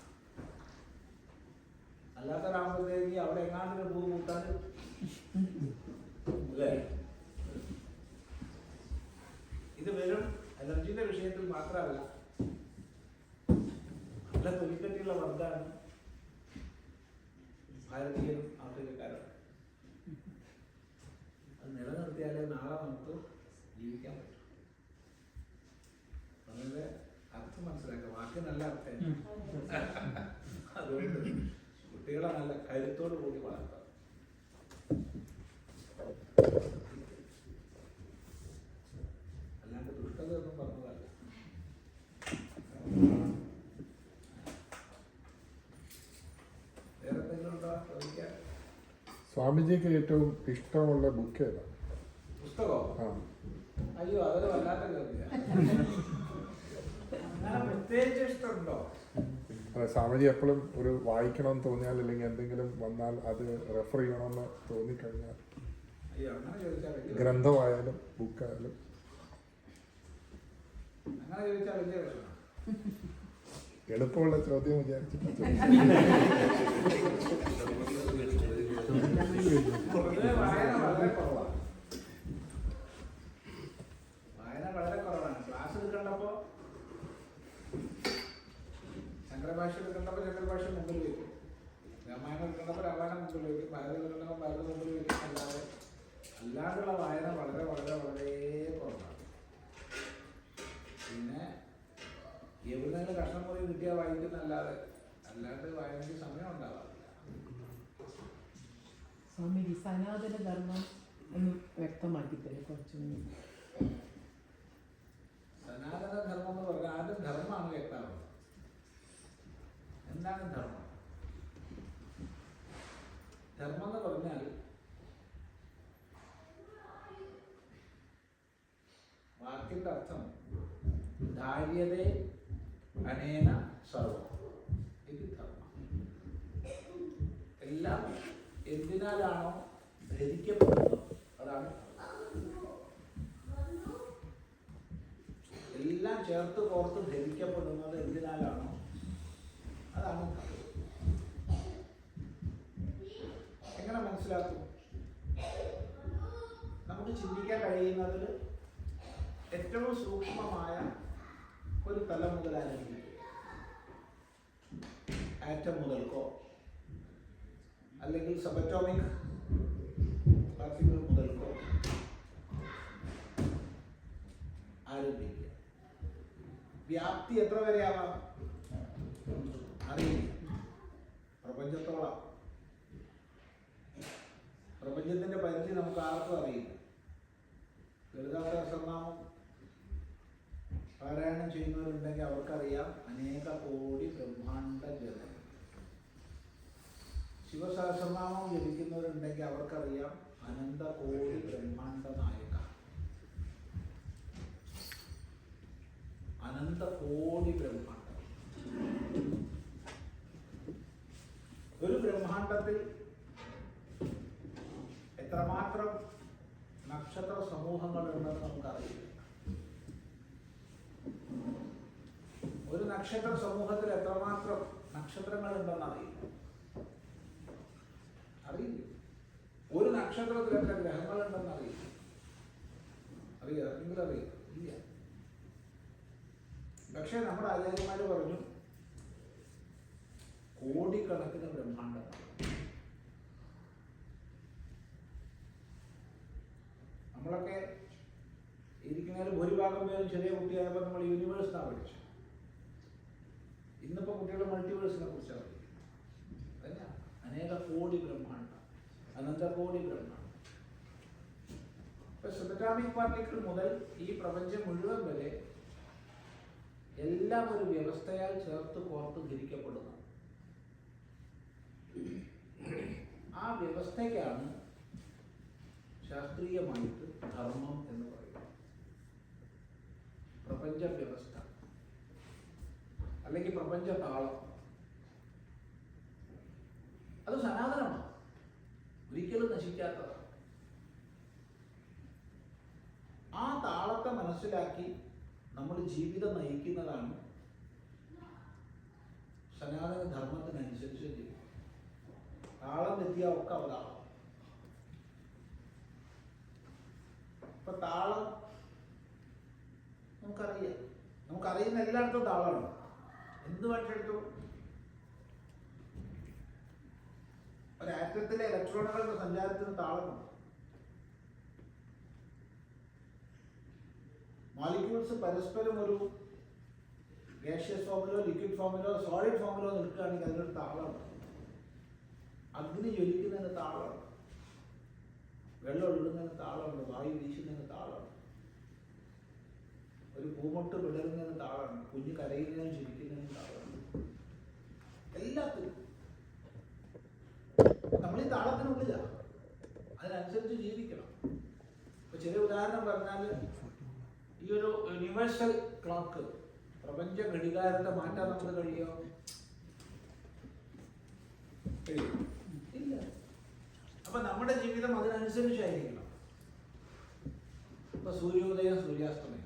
അല്ലാത്തവരാകുമ്പോഴത്തേക്ക് അവിടെ എങ്ങാണ്ടൊരു പൂ കൂട്ടാൻ അല്ലേ? ഇത് വെറും അലർജിന്റെ വിഷയത്തിൽ മാത്രമല്ല, നല്ല തൊലിക്കട്ടിയുള്ള വർഗ്ഗമാണ് ഭാരതീയരും ആഫ്രിക്കക്കാരും. അത് നിലനിർത്തിയാലേ നാളെ നമുക്ക് ജീവിക്കാൻ പറ്റും. അതിന്റെ അർത്ഥം മനസ്സിലാക്കുക, വാക്ക് നല്ല അർത്ഥം. അതുകൊണ്ട് കുട്ടികളെ നല്ല കരുത്തോടു കൂടി വളർത്താം. അല്ലാണ്ട് ദുഷ്ടത സ്വാമിജിക്ക് ഏറ്റവും ഇഷ്ടമുള്ള ബുക്ക് ഏതാ? പുസ്തകോ? ആ, അയ്യോ, അതൊരു വല്ലാത്ത കേൾവിയാ. അങ്ങനെ പ്രത്യേകിച്ച് ഇഷ്ടമുണ്ടോ? അതെ, സ്വാമിജി എപ്പോഴും ഒരു വായിക്കണമെന്ന് തോന്നിയാൽ അല്ലെങ്കിൽ എന്തെങ്കിലും വന്നാൽ അത് റെഫർ ചെയ്യണമെന്ന് തോന്നിക്കഴിഞ്ഞാൽ, അയ്യോ, അങ്ങനെ ചോദിച്ചാൽ വലിയ ഗ്രന്ഥമായാലും ബുക്കായാലും. അങ്ങനെ ചോദിച്ചാൽ വലിയ വിഷമം. എളുപ്പമുള്ള ചോദ്യം വിചാരിച്ചിട്ട് പൊതുവെ വായന വളരെ കുറവാണ്. വായന വളരെ കുറവാണ്. ക്ലാസ് എടുക്കേണ്ടപ്പോ ശങ്കരഭാഷ എടുക്കേണ്ടപ്പോ ശങ്കരഭാഷ മുമ്പിൽ വയ്ക്കും, രാമായണം എടുക്കേണ്ടപ്പോ രാമായണം മുമ്പിൽ വയ്ക്കും, ഭാരതം എടുക്കേണ്ടപ്പോ ഭാരതം മുമ്പിൽ വയ്ക്കും. അല്ലാണ്ടുള്ള വായന വളരെ വളരെ വളരെ കുറവാണ്. പിന്നെ എവിടുന്നെങ്കിലും കഷ്ണം പോയി കിട്ടിയാൽ വായിക്കുന്നല്ലാതെ അല്ലാണ്ട് വായനയ്ക്ക് സമയം ഉണ്ടാവാറില്ല. സ്വാമിജി സനാതന ധർമ്മം ഒന്ന് വ്യക്തമാക്കി തരും കുറച്ചുകൂടി. സനാതന ധർമ്മം എന്ന് പറഞ്ഞാൽ ആദ്യം ധർമ്മമാണ് വ്യക്തമാവുന്നത്. എന്താണ് ധർമ്മം? ധർമ്മം എന്ന് പറഞ്ഞാൽ വാക്കിന്റെ അർത്ഥം ധാര്യതേ അനേന സർവം. ഇത് ധർമ്മം. എല്ലാം എന്തിനാലാണോ ധരിക്കപ്പെടുന്നത് അതാണ്. എല്ലാം ചേർത്ത് കോർത്ത് ധരിക്കപ്പെടുന്നത് എന്തിനാലാണോ അതാണ് ധർമ്മം. എങ്ങനെ മനസ്സിലാക്കും? നമുക്ക് ചിന്തിക്കാൻ കഴിയുന്നതിൽ ഏറ്റവും സൂക്ഷ്മമായ ഒരു തലം മുതൽ ആരംഭിക്കും. ആറ്റം മുതൽക്കോ അല്ലെങ്കിൽ സബറ്റോമിക് പാർട്ടിക്കിൾ മുതൽക്കോ ആരംഭിക്കുക. വ്യാപ്തി എത്ര വരെ ആവാം അറിയില്ല. പ്രപഞ്ചത്തോളം. പ്രപഞ്ചത്തിന്റെ പരിധി നമുക്ക് ആർക്കും അറിയില്ല. ലളിതാ സഹസ്രനാമം പാരായണം ചെയ്യുന്നവരുണ്ടെങ്കിൽ അവർക്കറിയാം അനേക കോടി ബ്രഹ്മാണ്ട ജനം. ശിവസഹസ്രനാമം ജപിക്കുന്നവരുണ്ടെങ്കിൽ അവർക്കറിയാം അനന്ത കോടി ബ്രഹ്മാണ്ട നായക. അനന്ത കോടി ബ്രഹ്മാണ്ടം. ഒരു ബ്രഹ്മാണ്ടത്തിൽ എത്രമാത്രം നക്ഷത്ര സമൂഹങ്ങളുണ്ടെന്ന് നമുക്കറിയില്ല. ഒരു നക്ഷത്ര സമൂഹത്തിൽ എത്രമാത്രം നക്ഷത്രങ്ങളുണ്ടെന്ന് അറിയില്ല. ഒരു നക്ഷത്രത്തിൽ എത്ര ഗ്രഹങ്ങളുണ്ടെന്ന് അറിയില്ല. നിങ്ങൾ അറിയില്ല? ഇല്ല. പക്ഷെ നമ്മുടെ ആചാര്യന്മാര് പറഞ്ഞു കോടിക്കണക്കിന് ബ്രഹ്മാണ്ടം. നമ്മളൊക്കെ ഇരിക്കുന്നതിൽ ഭൂരിഭാഗം പേരും ചെറിയ കുട്ടിയായപ്പോൾ നമ്മൾ യൂണിവേഴ്സിനാണ് പഠിച്ചു. ഇന്നിപ്പോ കുട്ടികൾ മൾട്ടിവേഴ്സിനെ കുറിച്ചാണ് പഠിക്കുന്നത്. അനേക കോടി ബ്രഹ്മാണ്ടം, അനന്തകോടി ബ്രഹ്മാണ്ടം. ഇപ്പൊ സബറ്റോമിക് പാർട്ടിക്കിൾ മുതൽ ഈ പ്രപഞ്ചം മുഴുവൻ വരെ എല്ലാം ഒരു വ്യവസ്ഥയാൽ ചേർത്ത് കോർത്ത് ധരിക്കപ്പെടുന്നു. ആ വ്യവസ്ഥയ്ക്കാണ് ശാസ്ത്രീയമായിട്ട് ധർമ്മം എന്ന് പറയുന്നത്. പ്രപഞ്ച വ്യവസ്ഥ അല്ലെങ്കിൽ പ്രപഞ്ച താളം. അത് സനാതനമാണ്, ഒരിക്കലും നശിക്കാത്തതാണ്. ആ താളത്തെ മനസ്സിലാക്കി നമ്മൾ ജീവിതം നയിക്കുന്നതാണ് സനാതന ധർമ്മത്തിനനുസരിച്ച് ജീവിതം. താളം തെറ്റിയ ഒക്കെ അവതാളം. ഇപ്പൊ താളം നമുക്കറിയുന്ന എല്ലായിടത്തും താളമാണ്. എന്ത് വേണ്ടെടുത്തു? ഒരു ആറ്റത്തിലെ ഇലക്ട്രോണുകളുടെ സഞ്ചാരത്തിന് താളമുണ്ട്. മോളിക്യൂൾസ് പരസ്പരം ഒരു ഗ്യാഷ്യസ് ഫോമിലോ ലിക്വിഡ് ഫോമിലോ സോളിഡ് ഫോമിലോ നിൽക്കുകയാണെങ്കിൽ അതിനൊരു താളമുണ്ട്. അഗ്നി ജ്വലിക്കുന്നതിന് താളമുണ്ട്, വെള്ളം ഒഴുകുന്നതിന് താളമുണ്ട്, വായു വീശുന്നതിന് താളമുണ്ട്, ഒരു പൂമൊട്ട് വിടരുന്നതിന് താളമുണ്ട്, കുഞ്ഞ് കരയുന്നതിനും ചിരിക്കുന്നതിനും താളമുണ്ട്. എല്ലാത്തിനും നമ്മൾ ഈ താളത്തിനുള്ളിലാണ്. അതിനനുസരിച്ച് ജീവിക്കണം. ഇപ്പൊ ചെറിയ ഉദാഹരണം പറഞ്ഞാൽ ഈ ഒരു യൂണിവേഴ്സൽ ക്ലോക്ക്, പ്രപഞ്ച ഘടികാരത്തെ മാറ്റാൻ നമുക്ക് കഴിയോ? ഇല്ല. അപ്പൊ നമ്മുടെ ജീവിതം അതിനനുസരിച്ചായിരിക്കണം. ഇപ്പൊ സൂര്യോദയം സൂര്യാസ്തമയം,